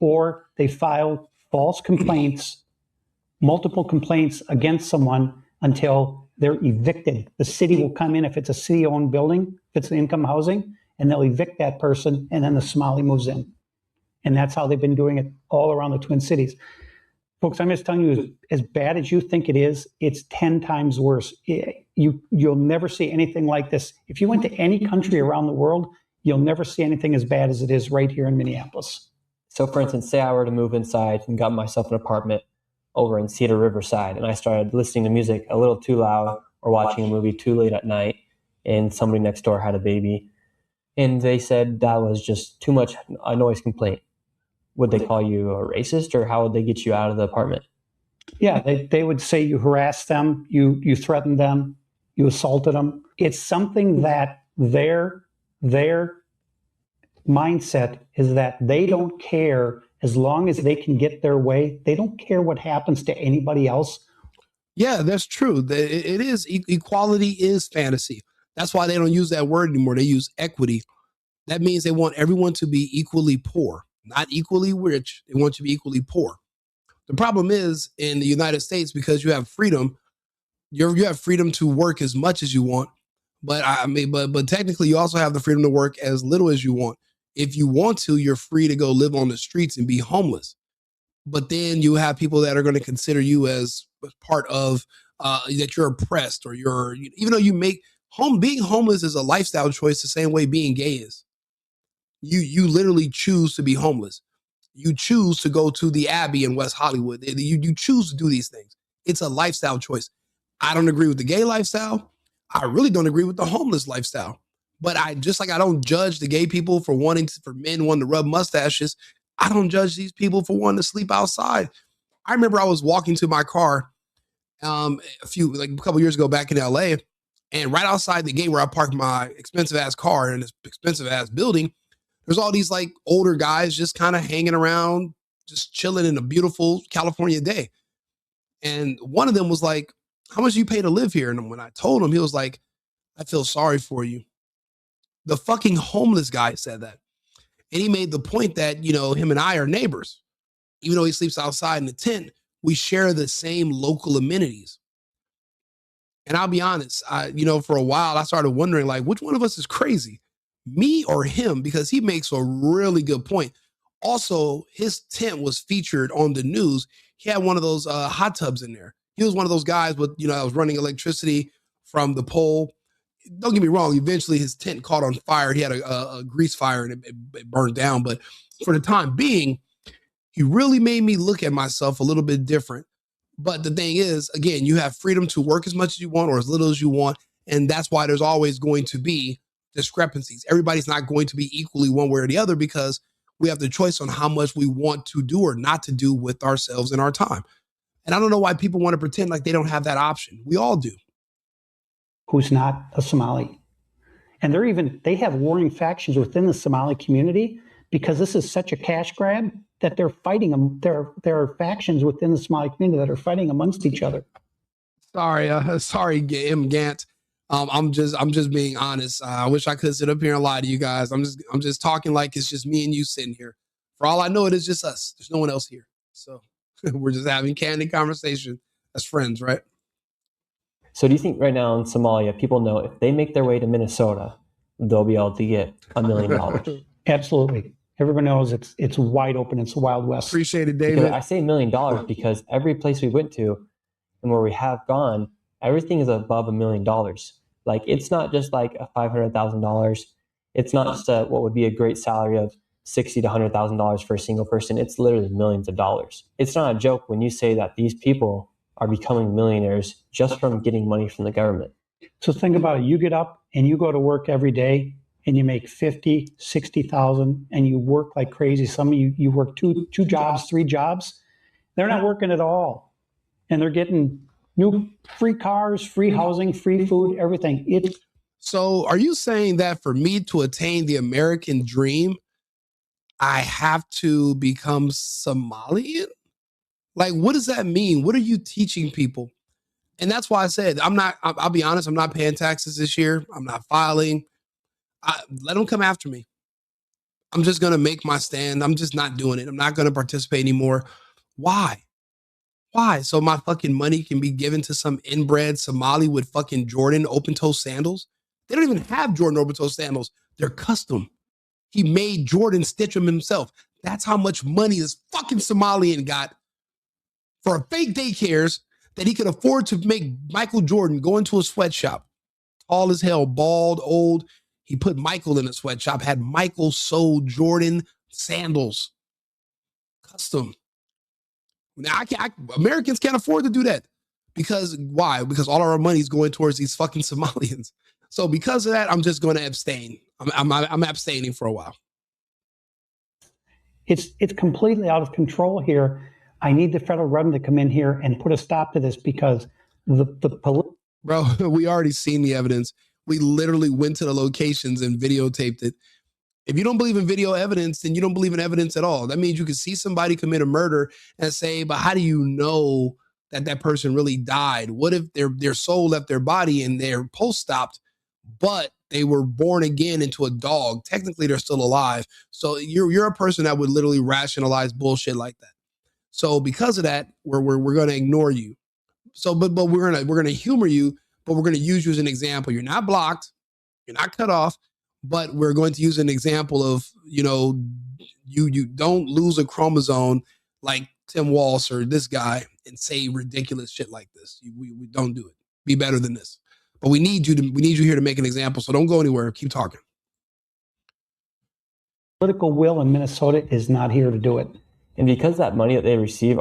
Speaker 4: Or they file false complaints, multiple complaints against someone until they're evicted. The city will come in, if it's a city-owned building, if it's income housing, and they'll evict that person, and then the Somali moves in. And that's how they've been doing it all around the Twin Cities. Folks, I'm just telling you, as bad as you think it is, it's 10 times worse. You'll never see anything like this. If you went to any country around the world, you'll never see anything as bad as it is right here in Minneapolis.
Speaker 3: So for instance, say I were to move inside and got myself an apartment over in Cedar Riverside, and I started listening to music a little too loud or watching a movie too late at night, and somebody next door had a baby, and they said that was just too much a noise complaint. Would they call you a racist, or how would they get you out of the apartment?
Speaker 4: Yeah, they would say you harassed them, you threatened them, you assaulted them. It's something that their mindset is that they don't care as long as they can get their way. They don't care what happens to anybody else.
Speaker 1: Yeah, that's true. It is, equality is fantasy. That's why they don't use that word anymore. They use equity. That means they want everyone to be equally poor, not equally rich. They want you to be equally poor. The problem is, in the United States, because you have freedom, you have freedom to work as much as you want. But but technically, you also have the freedom to work as little as you want. If you want to, you're free to go live on the streets and be homeless. But then you have people that are going to consider you as part of that you're oppressed, or even though being homeless is a lifestyle choice the same way being gay is. You literally choose to be homeless. You choose to go to the Abbey in West Hollywood. You choose to do these things. It's a lifestyle choice. I don't agree with the gay lifestyle. I really don't agree with the homeless lifestyle. But I don't judge the gay people for men wanting to rub mustaches. I don't judge these people for wanting to sleep outside. I remember I was walking to my car a couple years ago back in LA, and right outside the gate where I parked my expensive ass car in this expensive ass building, there's all these like older guys just kind of hanging around, just chilling in a beautiful California day. And one of them was like, "How much do you pay to live here?" And when I told him, he was like, "I feel sorry for you." The fucking homeless guy said that. And he made the point that, him and I are neighbors. Even though he sleeps outside in the tent, we share the same local amenities. And I'll be honest, for a while, I started wondering, like, which one of us is crazy, me or him? Because he makes a really good point. Also, his tent was featured on the news. He had one of those hot tubs in there. He was one of those guys with, that was running electricity from the pole. Don't get me wrong. Eventually, his tent caught on fire. He had a grease fire, and it burned down. But for the time being, he really made me look at myself a little bit different. But the thing is, again, you have freedom to work as much as you want or as little as you want. And that's why there's always going to be discrepancies. Everybody's not going to be equally one way or the other, because we have the choice on how much we want to do or not to do with ourselves and our time. And I don't know why people want to pretend like they don't have that option. We all do.
Speaker 4: Who's not a Somali. And they have warring factions within the Somali community, because this is such a cash grab that they're fighting them. There are factions within the Somali community that are fighting amongst each other.
Speaker 1: Sorry, M. Gant. I'm just being honest. I wish I could sit up here and lie to you guys. I'm just talking like it's just me and you sitting here. For all I know, it is just us. There's no one else here. So we're just having candid conversation as friends, right?
Speaker 3: So do you think right now in Somalia, people know if they make their way to Minnesota, they'll be able to get $1 million?
Speaker 4: Absolutely. Everyone knows it's wide open. It's the Wild West.
Speaker 1: Appreciate it, David.
Speaker 3: Because I say $1 million because every place we went to and where we have gone, everything is above $1 million. Like, it's not just like a $500,000. It's not just what would be a great salary of $60,000 to $100,000 for a single person. It's literally millions of dollars. It's not a joke when you say that these people are becoming millionaires just from getting money from the government.
Speaker 4: So think about it. You get up and you go to work every day and you make 50, 60,000 and you work like crazy. Some of you work two jobs, 3 jobs. They're not working at all. And they're getting new free cars, free housing, free food, everything.
Speaker 1: So are you saying that for me to attain the American dream, I have to become Somalian? Like, what does that mean? What are you teaching people? And that's why I said, I'll be honest, I'm not paying taxes this year. I'm not filing. Let them come after me. I'm just going to make my stand. I'm just not doing it. I'm not going to participate anymore. Why? Why? So my fucking money can be given to some inbred Somali with fucking Jordan open-toe sandals? They don't even have Jordan open-toe sandals. They're custom. He made Jordan stitch them himself. That's how much money this fucking Somalian got for a fake daycares that he could afford to make Michael Jordan go into a sweatshop. Tall as hell, bald, old. He put Michael in a sweatshop, had Michael sew Jordan sandals. Custom. Now, Americans can't afford to do that. Because why? Because all our money is going towards these fucking Somalians. So because of that, I'm just going to abstain. I'm abstaining for a while.
Speaker 4: It's completely out of control here. I need the federal government to come in here and put a stop to this because
Speaker 1: Bro, we already seen the evidence. We literally went to the locations and videotaped it. If you don't believe in video evidence, then you don't believe in evidence at all. That means you can see somebody commit a murder and say, but how do you know that that person really died? What if their soul left their body and their pulse stopped, but they were born again into a dog? Technically, they're still alive. So you're a person that would literally rationalize bullshit like that. So because of that, we're going to ignore you. So, but we're gonna humor you, but we're gonna use you as an example. You're not blocked, you're not cut off, but we're going to use an example of, you don't lose a chromosome like Tim Walsh or this guy and say ridiculous shit like this. We don't do it. Be better than this. But we need you here to make an example. So don't go anywhere. Keep talking.
Speaker 4: Political will in Minnesota is not here to do it.
Speaker 3: And because that money that they receive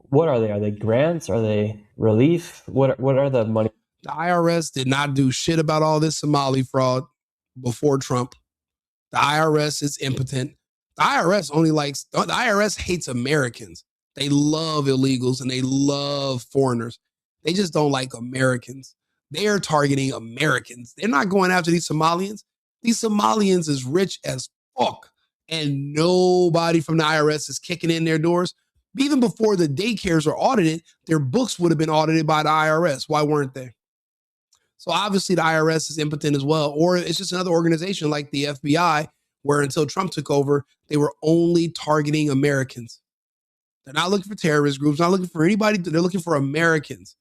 Speaker 3: what are they? Are they grants? Are they relief? What are the money?
Speaker 1: The IRS did not do shit about all this Somali fraud before Trump. The IRS is impotent. The IRS hates Americans. They love illegals and they love foreigners. They just don't like Americans. They are targeting Americans. They're not going after these Somalians. These Somalians is rich as fuck. And nobody from the IRS is kicking in their doors. Even before the daycares are audited, their books would have been audited by the IRS. Why weren't they? So obviously the IRS is impotent as well. Or it's just another organization like the FBI, where until Trump took over, they were only targeting Americans. They're not looking for terrorist groups, not looking for anybody. They're looking for Americans,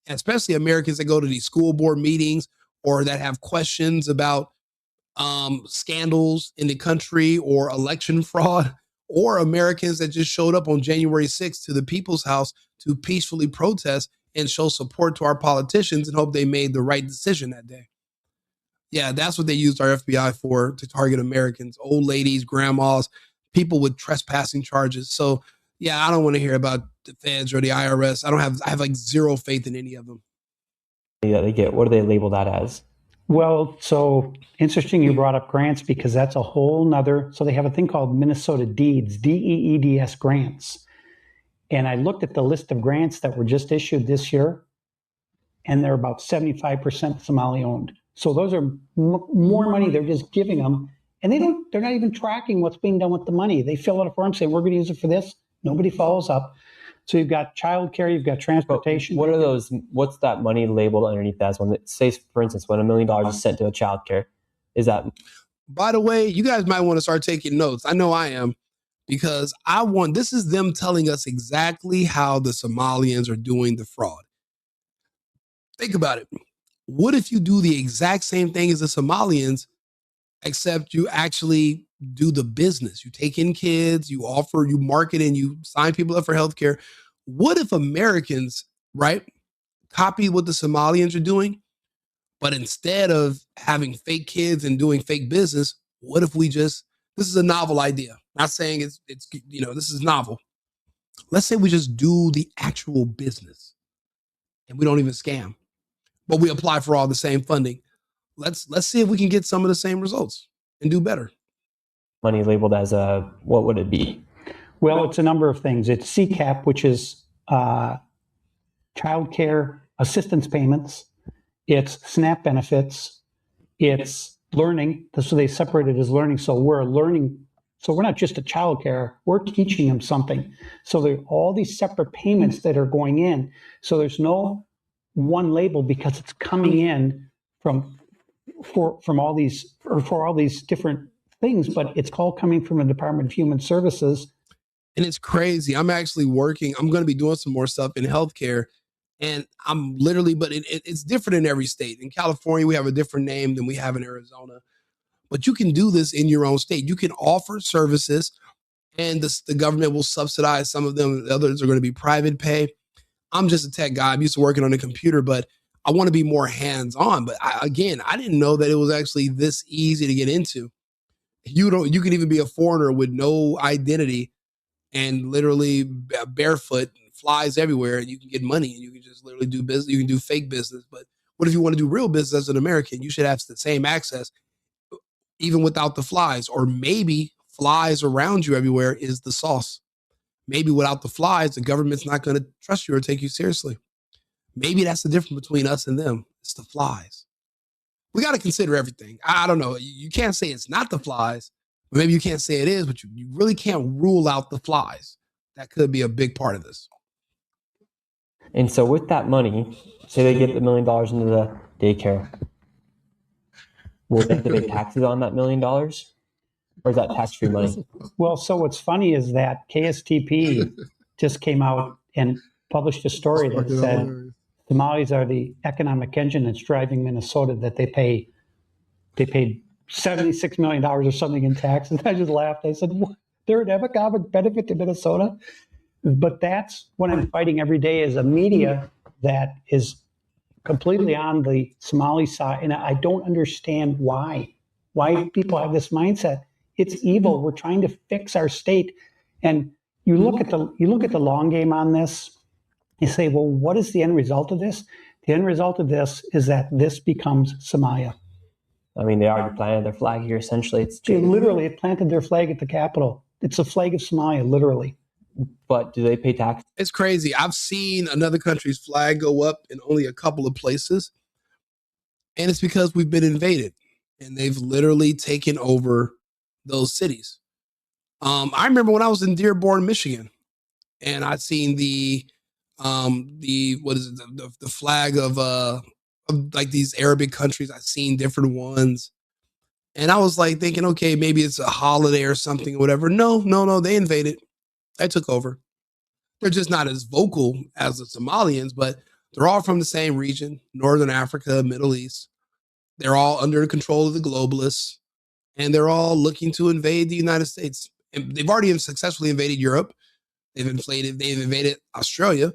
Speaker 1: and especially Americans that go to these school board meetings or that have questions about scandals in the country or election fraud, or Americans that just showed up on January 6th to the People's House to peacefully protest and show support to our politicians and hope they made the right decision that day. Yeah, that's what they used our FBI for, to target Americans, old ladies, grandmas, people with trespassing charges. So yeah, I don't want to hear about the feds or the IRS. I have like zero faith in any of them.
Speaker 3: That they get, what do they label that as?
Speaker 4: Well, so interesting you brought up grants because that's a whole nother, so they have a thing called Minnesota Deeds, DEEDS grants. And I looked at the list of grants that were just issued this year, and they're about 75% Somali owned. So those are more money they're just giving them, and they're not even tracking what's being done with the money. They fill out a form saying, we're going to use it for this. Nobody follows up. So you've got childcare, you've got transportation.
Speaker 3: But what are those? What's that money labeled underneath that? When it says, for instance, when $1 million is sent to a childcare, is that?
Speaker 1: By the way, you guys might want to start taking notes. I know I am, because this is them telling us exactly how the Somalians are doing the fraud. Think about it. What if you do the exact same thing as the Somalians, except you actually do the business? You take in kids, you market, and you sign people up for healthcare. What if Americans, right, copy what the Somalians are doing, but instead of having fake kids and doing fake business, what if we just This is a novel idea. Not saying it's this is novel. Let's say we just do the actual business and we don't even scam, but we apply for all the same funding. Let's see if we can get some of the same results and do better.
Speaker 3: Money labeled as what would it be?
Speaker 4: Well, it's a number of things. It's CCAP, which is childcare assistance payments. It's SNAP benefits. It's learning. So they separate it as learning. So we're learning. So we're not just a childcare. We're teaching them something. So there are all these separate payments that are going in. So there's no one label because it's coming in from all these for all these different things, but it's all coming from the Department of Human Services.
Speaker 1: And it's crazy. I'm actually working. I'm going to be doing some more stuff in healthcare. And I'm literally, but it's different in every state. In California, we have a different name than we have in Arizona. But you can do this in your own state. You can offer services, and the government will subsidize some of them. The others are going to be private pay. I'm just a tech guy. I'm used to working on a computer, but I want to be more hands-on. But I didn't know that it was actually this easy to get into. You can even be a foreigner with no identity and literally barefoot, flies everywhere, and you can get money, and you can just literally do business. You can do fake business. But what if you want to do real business as an American? You should have the same access, even without the flies. Or maybe flies around you everywhere is the sauce. Maybe without the flies, the government's not going to trust you or take you seriously. Maybe that's the difference between us and them. It's the flies. We got to consider everything. I don't know. You can't say it's not the flies. Maybe you can't say it is, but you really can't rule out the flies. That could be a big part of this.
Speaker 3: And so with that money, say they get the $1 million into the daycare, will they have to pay taxes on that $1 million? Or is that tax-free money?
Speaker 4: Well, so what's funny is that KSTP just came out and published a story that said Somalis are the economic engine that's driving Minnesota, that they paid $76 million or something in taxes. I just laughed. I said, what? They're an economic benefit to Minnesota? But that's what I'm fighting every day, is a media that is completely on the Somali side. And I don't understand why people have this mindset. It's evil. We're trying to fix our state. And you look at the long game on this. You say, well, what is the end result of this? The end result of this is that this becomes Somalia.
Speaker 3: I mean, they already planted their flag here, essentially.
Speaker 4: They literally planted their flag at the Capitol. It's a flag of Somalia, literally.
Speaker 3: But do they pay tax?
Speaker 1: It's crazy. I've seen another country's flag go up in only a couple of places. And it's because we've been invaded. And they've literally taken over those cities. I remember when I was in Dearborn, Michigan, and I'd seen the flag of like these Arabic countries. I've seen different ones. And I was like thinking, okay, maybe it's a holiday or something or whatever. No, they invaded. They took over. They're just not as vocal as the Somalians, but they're all from the same region, Northern Africa, Middle East. They're all under the control of the globalists, and they're all looking to invade the United States. And they've already successfully invaded Europe. They've invaded Australia.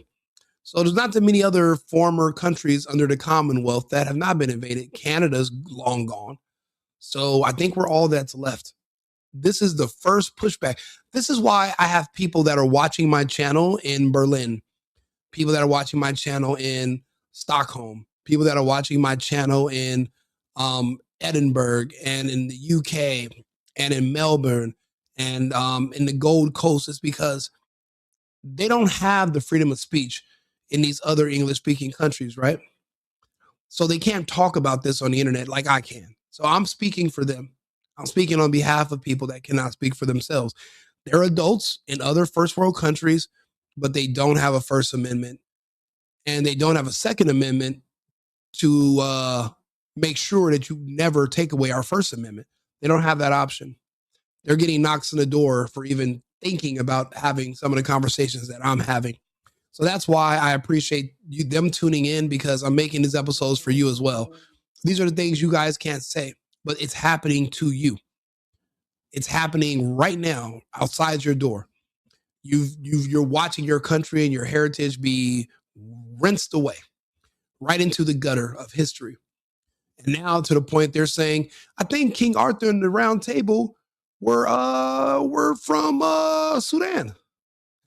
Speaker 1: So there's not that many other former countries under the Commonwealth that have not been invaded. Canada's long gone. So I think we're all that's left. This is the first pushback. This is why I have people that are watching my channel in Berlin, people that are watching my channel in Stockholm, people that are watching my channel in Edinburgh and in the UK and in Melbourne and in the Gold Coast. It's because they don't have the freedom of speech in these other English-speaking countries, right? So they can't talk about this on the internet like I can. So I'm speaking for them. I'm speaking on behalf of people that cannot speak for themselves. They're adults in other first world countries, but they don't have a First Amendment, and they don't have a Second Amendment to make sure that you never take away our First Amendment. They don't have that option. They're getting knocks on the door for even thinking about having some of the conversations that I'm having. So that's why I appreciate them tuning in, because I'm making these episodes for you as well. These are the things you guys can't say, but it's happening to you. It's happening right now outside your door. You're watching your country and your heritage be rinsed away right into the gutter of history. And now to the point they're saying, I think King Arthur and the Round Table were from Sudan.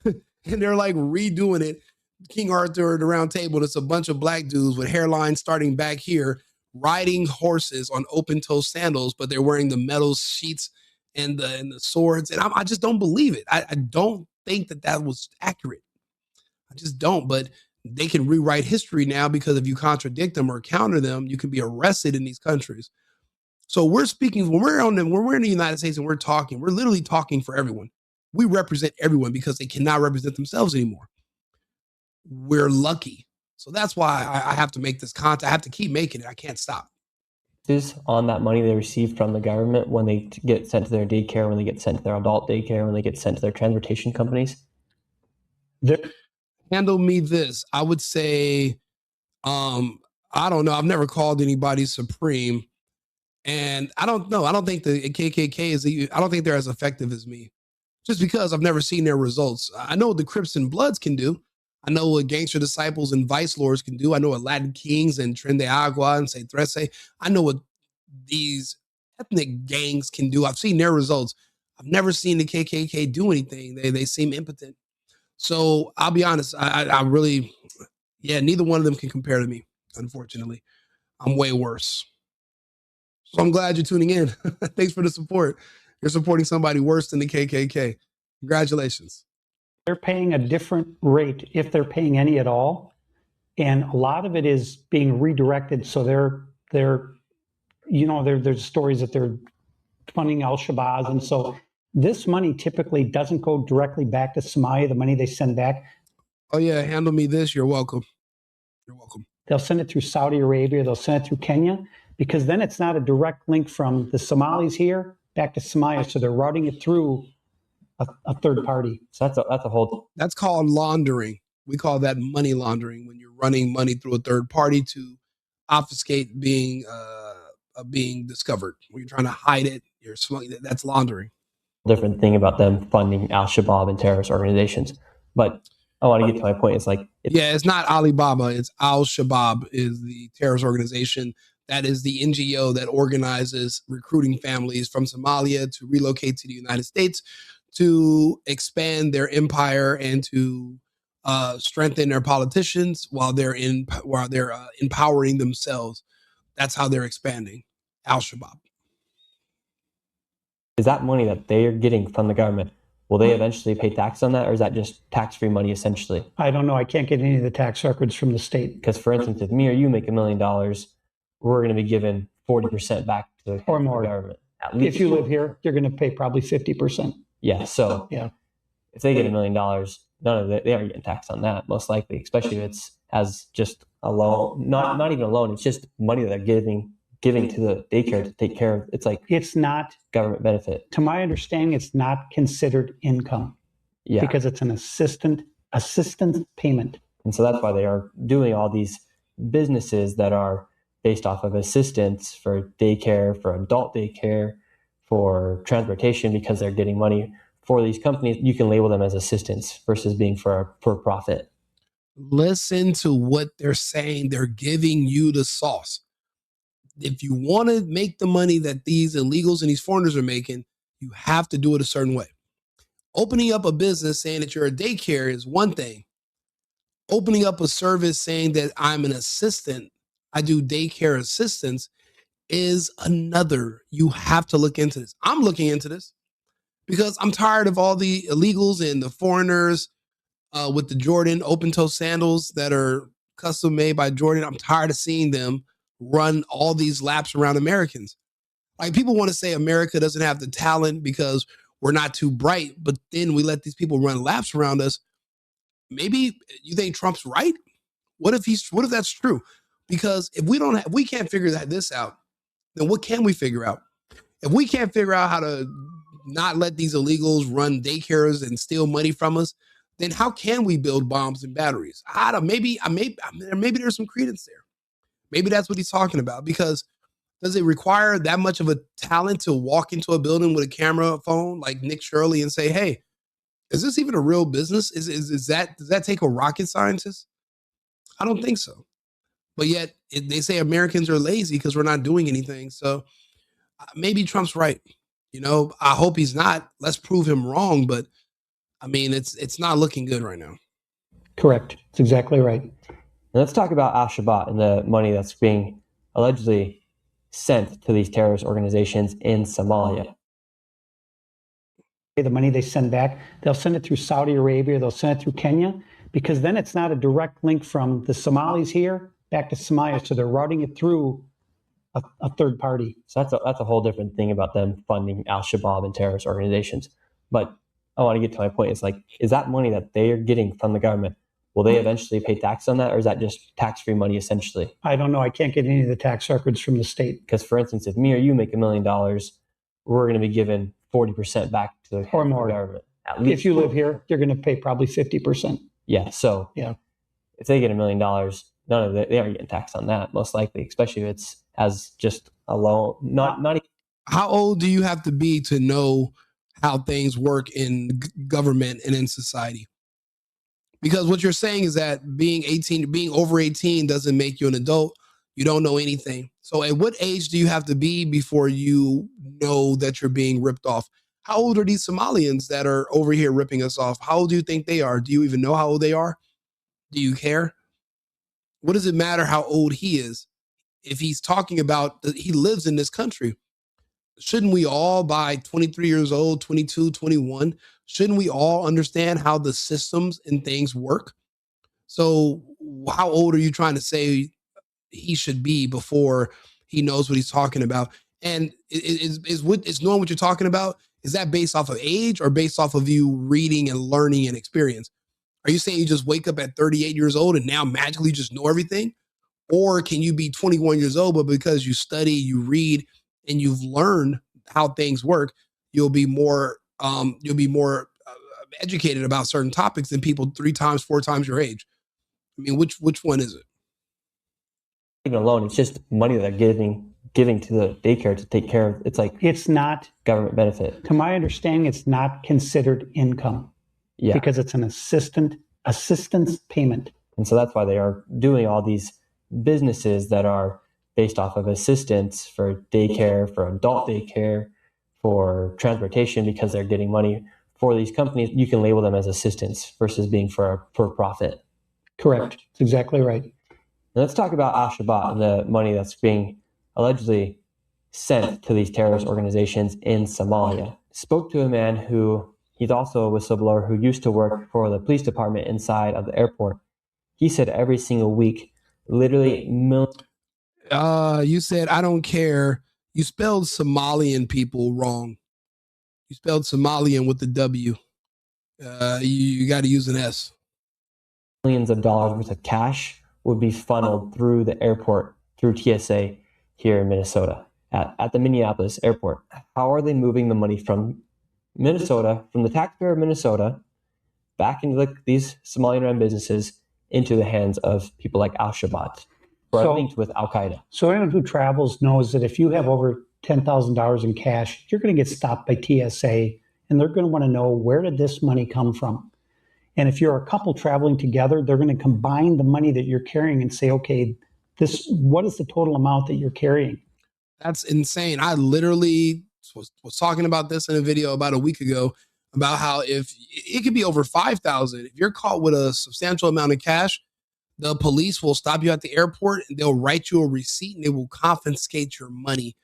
Speaker 1: And they're like redoing it. King Arthur at the Round Table. It's a bunch of black dudes with hairlines starting back here, riding horses on open-toe sandals, but they're wearing the metal sheets and the swords. And I just don't believe it. I don't think that was accurate. I just don't. But they can rewrite history now, because if you contradict them or counter them, you can be arrested in these countries. So we're speaking when we're in the United States and we're literally talking for everyone. We represent everyone because they cannot represent themselves anymore. We're lucky. So that's why I have to make this content. I have to keep making it. I can't stop.
Speaker 3: On that money they receive from the government when they get sent to their daycare, when they get sent to their adult daycare, when they get sent to their transportation companies?
Speaker 1: Handle me this. I would say, I don't know. I've never called anybody supreme. And I don't know. I don't think the KKK I don't think they're as effective as me, just because I've never seen their results. I know what the Crips and Bloods can do. I know what Gangster Disciples and Vice Lords can do. I know what Latin Kings and Tren de Agua and Say Trece. I know what these ethnic gangs can do. I've seen their results. I've never seen the KKK do anything. They seem impotent. So I'll be honest. I really, neither one of them can compare to me, unfortunately. I'm way worse. So I'm glad you're tuning in. Thanks for the support. You're supporting somebody worse than the KKK. Congratulations.
Speaker 4: They're paying a different rate, if they're paying any at all. And a lot of it is being redirected. So there's stories that they're funding al-Shabaab. And so this money typically doesn't go directly back to Somalia, the money they send back.
Speaker 1: Oh yeah, handle me this. You're welcome. You're welcome.
Speaker 4: They'll send it through Saudi Arabia. They'll send it through Kenya, because then it's not a direct link from the Somalis here back to Somalia. So they're routing it through a third party.
Speaker 3: So that's a whole.
Speaker 1: That's called laundering. We call that money laundering, when you're running money through a third party to obfuscate being discovered. When you're trying to hide it, you're smuggling it. That's laundering.
Speaker 3: Different thing about them funding al-Shabaab and terrorist organizations. But I want to get to my point. It's
Speaker 1: not Alibaba. It's al-Shabaab is the terrorist organization. That is the NGO that organizes recruiting families from Somalia to relocate to the United States to expand their empire and to strengthen their politicians while they're empowering themselves. That's how they're expanding. Al-Shabaab.
Speaker 3: Is that money that they are getting from the government, will they eventually pay tax on that, or is that just tax-free money essentially?
Speaker 4: I don't know. I can't get any of the tax records from the state.
Speaker 3: Because, for instance, if me or you make $1 million, we're going to be given 40% back to the government.
Speaker 4: At least. If you live here, you're going to pay probably 50%.
Speaker 3: Yeah. So if they get $1 million, none of it, they aren't getting taxed on that, most likely, especially if it's as just a loan, not even a loan. It's just money that they're giving to the daycare to take care of. It's not government benefit.
Speaker 4: To my understanding, it's not considered income. Yeah. Because it's an assistance payment.
Speaker 3: And so that's why they are doing all these businesses that are based off of assistance for daycare, for adult daycare, for transportation, because they're getting money for these companies. You can label them as assistance versus being for profit.
Speaker 1: Listen to what they're saying. They're giving you the sauce. If you want to make the money that these illegals and these foreigners are making, you have to do it a certain way. Opening up a business saying that you're a daycare is one thing. Opening up a service saying that I'm an assistant, I do daycare assistance, is another. You have to look into this. I'm looking into this because I'm tired of all the illegals and the foreigners with the Jordan open-toe sandals that are custom made by Jordan. I'm tired of seeing them run all these laps around Americans. Like, people want to say America doesn't have the talent because we're not too bright, but then we let these people run laps around us. Maybe you think Trump's right? What if that's true? Because if we can't figure this out, then what can we figure out? If we can't figure out how to not let these illegals run daycares and steal money from us, then how can we build bombs and batteries? Maybe there's some credence there. Maybe that's what he's talking about. Because does it require that much of a talent to walk into a building with a camera phone like Nick Shirley and say, "Hey, is this even a real business? Does that take a rocket scientist?" I don't think so. But yet they say Americans are lazy because we're not doing anything. So maybe Trump's right. You know, I hope he's not. Let's prove him wrong. But I mean, it's not looking good right now.
Speaker 4: Correct. That's exactly right.
Speaker 3: Now let's talk about Al-Shabaab and the money that's being allegedly sent to these terrorist organizations in Somalia.
Speaker 4: The money they send back, they'll send it through Saudi Arabia, they'll send it through Kenya, because then it's not a direct link from the Somalis here back to Somalia. So they're routing it through a third party.
Speaker 3: So that's a whole different thing about them funding Al-Shabaab and terrorist organizations. But I want to get to my point. It's like, is that money that they are getting from the government, will they eventually pay tax on that, or is that just tax-free money essentially?
Speaker 4: I don't know. I can't get any of the tax records from the state.
Speaker 3: Because, for instance, if me or you make $1 million, we're going to be given 40% back to the
Speaker 4: Or more.
Speaker 3: government. At least.
Speaker 4: If you live here, you're going to pay probably 50%.
Speaker 3: Yeah. So
Speaker 4: yeah,
Speaker 3: if they get $1 million, none of they aren't getting taxed on that, most likely, especially if it's as just a loan. Not
Speaker 1: How old do you have to be to know how things work in government and in society? Because what you're saying is that being over 18 doesn't make you an adult. You don't know anything. So at what age do you have to be before you know that you're being ripped off? How old are these Somalians that are over here ripping us off? How old do you think they are? Do you even know how old they are? Do you care? What does it matter how old he is? If he's talking about that he lives in this country, shouldn't we all by 23 years old, 22, 21, shouldn't we all understand how the systems and things work? So how old are you trying to say he should be before he knows what he's talking about? And is knowing what you're talking about, is that based off of age or based off of you reading and learning and experience? Are you saying you just wake up at 38 years old and now magically just know everything? Or can you be 21 years old, but because you study, you read, and you've learned how things work, you'll be more educated about certain topics than people 3 times, 4 times your age? I mean, which one is it?
Speaker 3: Even alone, it's just money that they're giving to the daycare to take care of. It's like
Speaker 4: it's not
Speaker 3: government benefit.
Speaker 4: To my understanding, it's not considered income.
Speaker 3: Yeah,
Speaker 4: because it's an assistance payment.
Speaker 3: And so that's why they are doing all these businesses that are based off of assistance for daycare, for adult daycare, for transportation, because they're getting money for these companies. You can label them as assistance versus being for profit.
Speaker 4: Correct. That's exactly right.
Speaker 3: Now let's talk about Al-Shabaab and the money that's being allegedly sent to these terrorist organizations in Somalia. Spoke to a man who, he's also a whistleblower who used to work for the police department inside of the airport. He said every single week, literally millions.
Speaker 1: You said, I don't care. You spelled Somalian people wrong. You spelled Somalian with the W. You got to use an S.
Speaker 3: Millions of dollars worth of cash would be funneled through the airport, through TSA here in Minnesota, at the Minneapolis airport. How are they moving the money from Minnesota, from the taxpayer of Minnesota, back into these Somalian-run businesses, into the hands of people like Al-Shabaab, who are linked with Al-Qaeda? So
Speaker 4: anyone who travels knows that if you have over $10,000 in cash, you're going to get stopped by TSA, and they're going to want to know, where did this money come from? And if you're a couple traveling together, they're going to combine the money that you're carrying and say, okay, what is the total amount that you're carrying?
Speaker 1: That's insane. I literally was talking about this in a video about a week ago, about how if it could be over 5,000, if you're caught with a substantial amount of cash, the police will stop you at the airport and they'll write you a receipt and they will confiscate your money.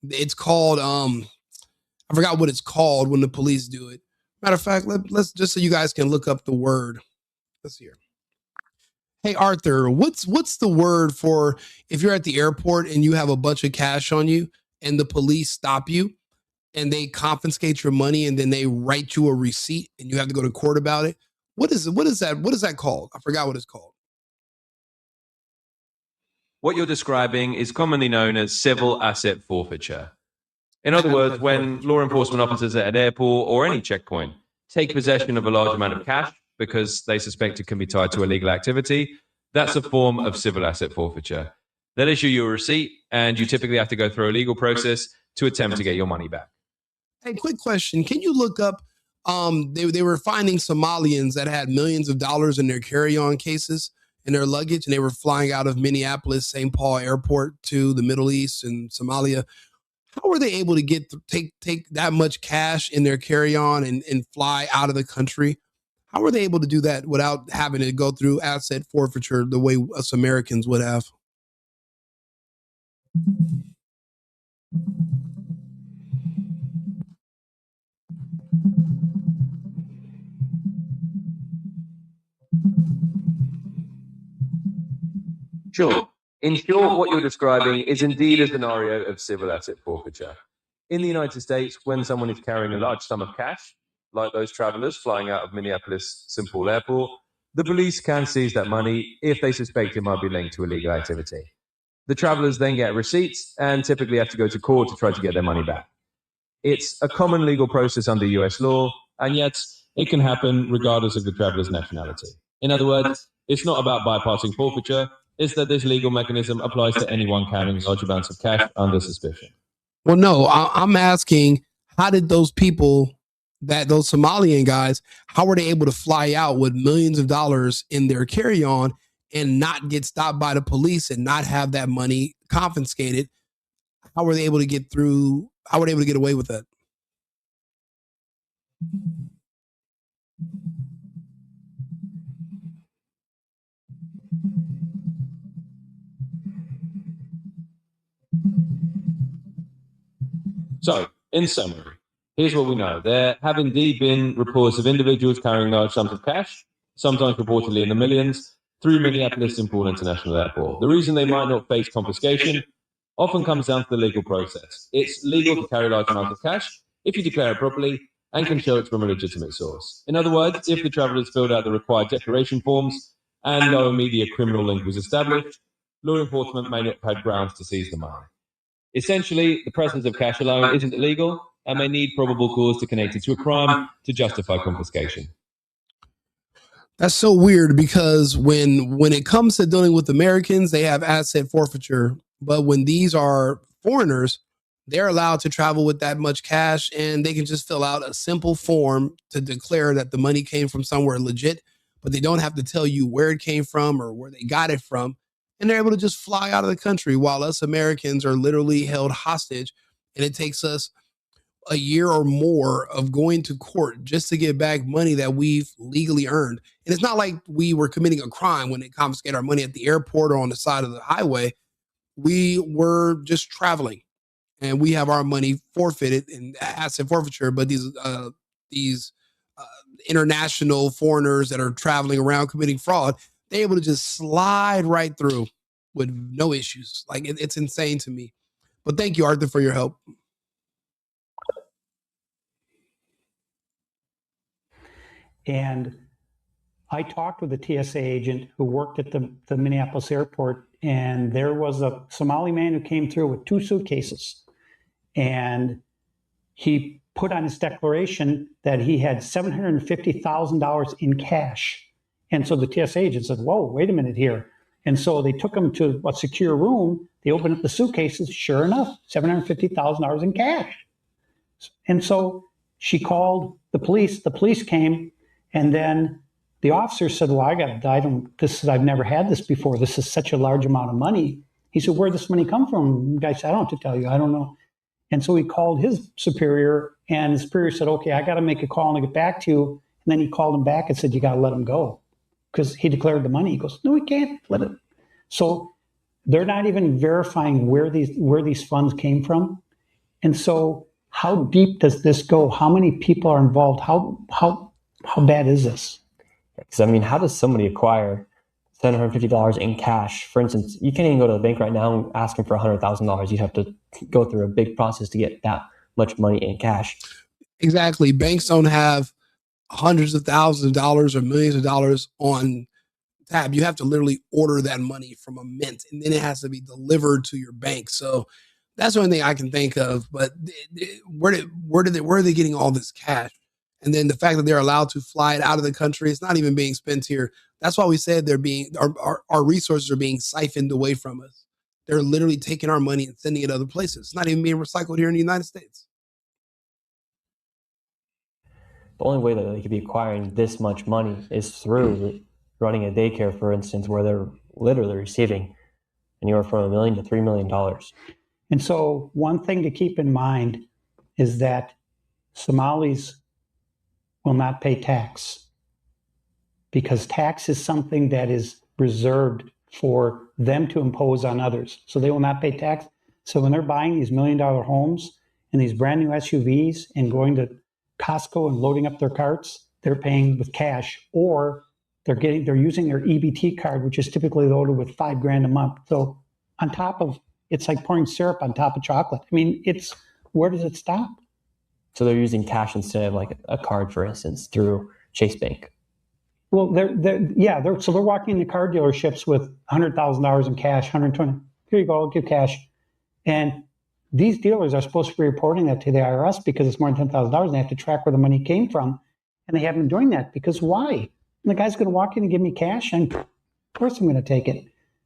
Speaker 1: It's called, I forgot what it's called when the police do it. Matter of fact, let's just so you guys can look up the word. Let's see here. Hey, Arthur, what's the word for if you're at the airport and you have a bunch of cash on you and the police stop you and they confiscate your money and then they write you a receipt and you have to go to court about it? What is that called? I forgot what it's called.
Speaker 5: What you're describing is commonly known as civil asset forfeiture. In other words, when law enforcement officers at an airport or any checkpoint take possession of a large amount of cash because they suspect it can be tied to illegal activity, that's a form of civil asset forfeiture. They'll issue you a receipt, and you typically have to go through a legal process to attempt to get your money back.
Speaker 1: Hey, quick question. Can you look up, they were finding Somalians that had millions of dollars in their carry-on cases in their luggage, and they were flying out of Minneapolis, St. Paul airport to the Middle East and Somalia. How were they able to take that much cash in their carry-on and fly out of the country? How were they able to do that without having to go through asset forfeiture the way us Americans would have?
Speaker 5: Sure. In short, what you're describing is indeed a scenario of civil asset forfeiture. In the United States, when someone is carrying a large sum of cash, like those travelers flying out of Minneapolis-St. Paul Airport, the police can seize that money if they suspect it might be linked to illegal activity. The travelers then get receipts and typically have to go to court to try to get their money back. It's a common legal process under US law, and yet it can happen regardless of the traveler's nationality. In other words, it's not about bypassing forfeiture, it's that this legal mechanism applies to anyone carrying large amounts of cash under suspicion.
Speaker 1: Well, no, I'm asking, how did those people, those Somalian guys, how were they able to fly out with millions of dollars in their carry-on and not get stopped by the police and not have that money confiscated? How were they able to get through? How were they able to get away with that?
Speaker 5: So, in summary, here's what we know. There have indeed been reports of individuals carrying large sums of cash, sometimes reportedly in the millions, through Minneapolis-St. Paul International Airport. The reason they might not face confiscation often comes down to the legal process. It's legal to carry large amounts of cash if you declare it properly and can show it's from a legitimate source. In other words, if the travelers filled out the required declaration forms and no immediate criminal link was established, law enforcement may not have had grounds to seize the money. Essentially, the presence of cash alone isn't illegal and may need probable cause to connect it to a crime to justify confiscation.
Speaker 1: That's so weird, because when it comes to dealing with Americans, they have asset forfeiture. But when these are foreigners, they're allowed to travel with that much cash, and they can just fill out a simple form to declare that the money came from somewhere legit, but they don't have to tell you where it came from or where they got it from. And they're able to just fly out of the country, while us Americans are literally held hostage. And it takes us a year or more of going to court just to get back money that we've legally earned. And it's not like we were committing a crime when they confiscate our money at the airport or on the side of the highway. We were just traveling, and we have our money forfeited in asset forfeiture. But these international foreigners that are traveling around committing fraud, they're able to just slide right through with no issues. Like, it's insane to me. But thank you, Arthur, for your help.
Speaker 4: And I talked with a TSA agent who worked at the Minneapolis airport, and there was a Somali man who came through with 2 suitcases. And he put on his declaration that he had $750,000 in cash. And so the TSA agent said, whoa, wait a minute here. And so they took him to a secure room. They opened up the suitcases. Sure enough, $750,000 in cash. And so she called the police. The police came. And then the officer said, well, I've never had this before. This is such a large amount of money. He said, where'd this money come from? The guy said, I don't have to tell you. I don't know. And so he called his superior, and the superior said, okay, I got to make a call and get back to you. And then he called him back and said, you got to let him go, because he declared the money. He goes, no, we can't let it. So they're not even verifying where these funds came from. And so how deep does this go? How many people are involved? How bad is this?
Speaker 3: Because, I mean, how does somebody acquire $750 in cash? For instance, you can't even go to the bank right now and ask them for $100,000. You'd have to go through a big process to get that much money in cash.
Speaker 1: Exactly. Banks don't have hundreds of thousands of dollars or millions of dollars on tab. You have to literally order that money from a mint, and then it has to be delivered to your bank. So that's the only thing I can think of. But where are they getting all this cash? And then the fact that they're allowed to fly it out of the country, it's not even being spent here. That's why we said our resources are being siphoned away from us. They're literally taking our money and sending it other places. It's not even being recycled here in the United States.
Speaker 3: The only way that they could be acquiring this much money is through running a daycare, for instance, where they're literally receiving anywhere from $1 million to $3 million.
Speaker 4: And so one thing to keep in mind is that Somalis will not pay tax, because tax is something that is reserved for them to impose on others. So they will not pay tax. So when they're buying these $1 million homes and these brand new SUVs and going to Costco and loading up their carts, they're paying with cash, or they're using their EBT card, which is typically loaded with $5,000 a month. So on top of, it's like pouring syrup on top of chocolate. I mean, where does it stop?
Speaker 3: So they're using cash instead of like a card, for instance, through Chase Bank.
Speaker 4: Well, so they're walking into car dealerships with $100,000 in cash, 120. Here you go, I'll give cash. And these dealers are supposed to be reporting that to the IRS because it's more than $10,000, and they have to track where the money came from. And they haven't been doing that because why? And the guy's going to walk in and give me cash, and of course I'm going to take it.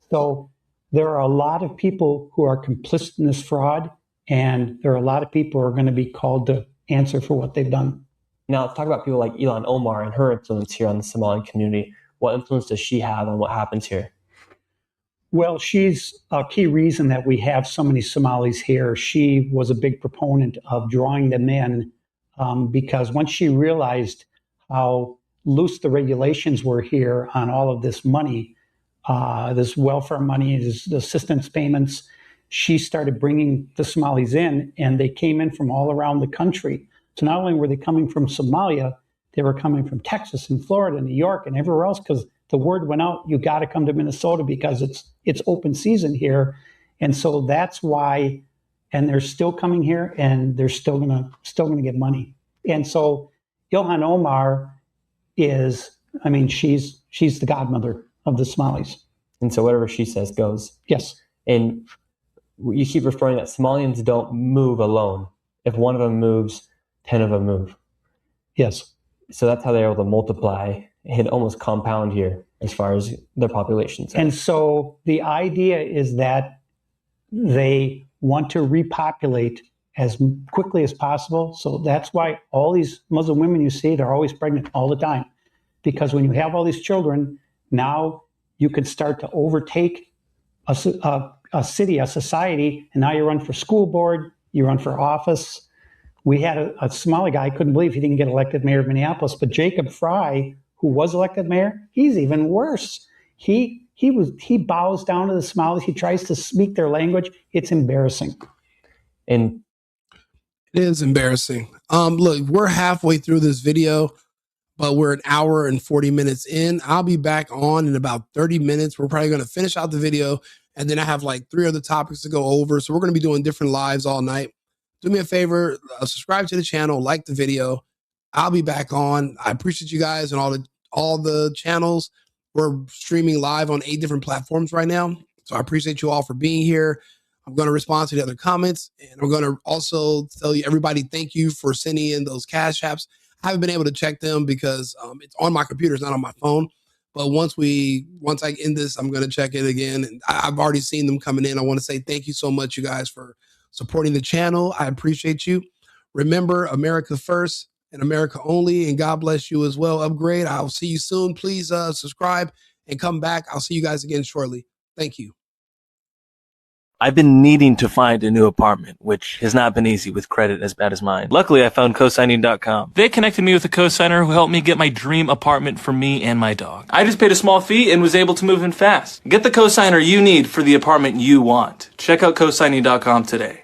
Speaker 4: So there are a lot of people who are complicit in this fraud, and there are a lot of people who are going to be called to answer for what they've done.
Speaker 3: Now, let's talk about people like Ilhan Omar and her influence here on the Somalian community. What influence does she have on what happens here?
Speaker 4: Well, she's a key reason that we have so many Somalis here. She was a big proponent of drawing them in because once she realized how loose the regulations were here on all of this money, this welfare money, this assistance payments, she started bringing the Somalis in, and they came in from all around the country. So not only were they coming from Somalia, they were coming from Texas and Florida and New York and everywhere else, because the word went out, you got to come to Minnesota because it's open season here. And so that's why, and they're still coming here, and they're still gonna get money. And so Ilhan Omar is, I mean, she's the godmother of the Somalis.
Speaker 3: And so whatever she says goes.
Speaker 4: Yes.
Speaker 3: And you keep referring that Somalians don't move alone. If one of them moves, 10 of them move.
Speaker 4: Yes.
Speaker 3: So that's how they're able to multiply and almost compound here as far as their populations.
Speaker 4: And so the idea is that they want to repopulate as quickly as possible. So that's why all these Muslim women you see, they're always pregnant all the time. Because when you have all these children, now you can start to overtake a city, a society, and now you run for school board, you run for office. We had a Somali guy, I couldn't believe he didn't get elected mayor of Minneapolis, but Jacob Fry, who was elected mayor, he's even worse. He bows down to the Somalis. He tries to speak their language. It's embarrassing.
Speaker 3: And
Speaker 1: it is embarrassing. Look, we're halfway through this video, but we're an hour and 40 minutes in. I'll be back on in about 30 minutes. We're probably going to finish out the video, and then I have like 3 other topics to go over. So we're going to be doing different lives all night. Do me a favor, subscribe to the channel, like the video. I'll be back on. I appreciate you guys and all the channels. We're streaming live on 8 different platforms right now. So I appreciate you all for being here. I'm going to respond to the other comments, and I'm going to also tell you, everybody, thank you for sending in those cash apps. I haven't been able to check them because it's on my computer, it's not on my phone. But once I end this, I'm going to check it again. And I've already seen them coming in. I want to say thank you so much, you guys, for supporting the channel. I appreciate you. Remember, America first and America only, and God bless you as well. Upgrade. I'll see you soon. Please subscribe and come back. I'll see you guys again shortly. Thank you.
Speaker 2: I've been needing to find a new apartment, which has not been easy with credit as bad as mine. Luckily, I found cosigning.com. They connected me with a cosigner who helped me get my dream apartment for me and my dog. I just paid a small fee and was able to move in fast. Get the cosigner you need for the apartment you want. Check out cosigning.com today.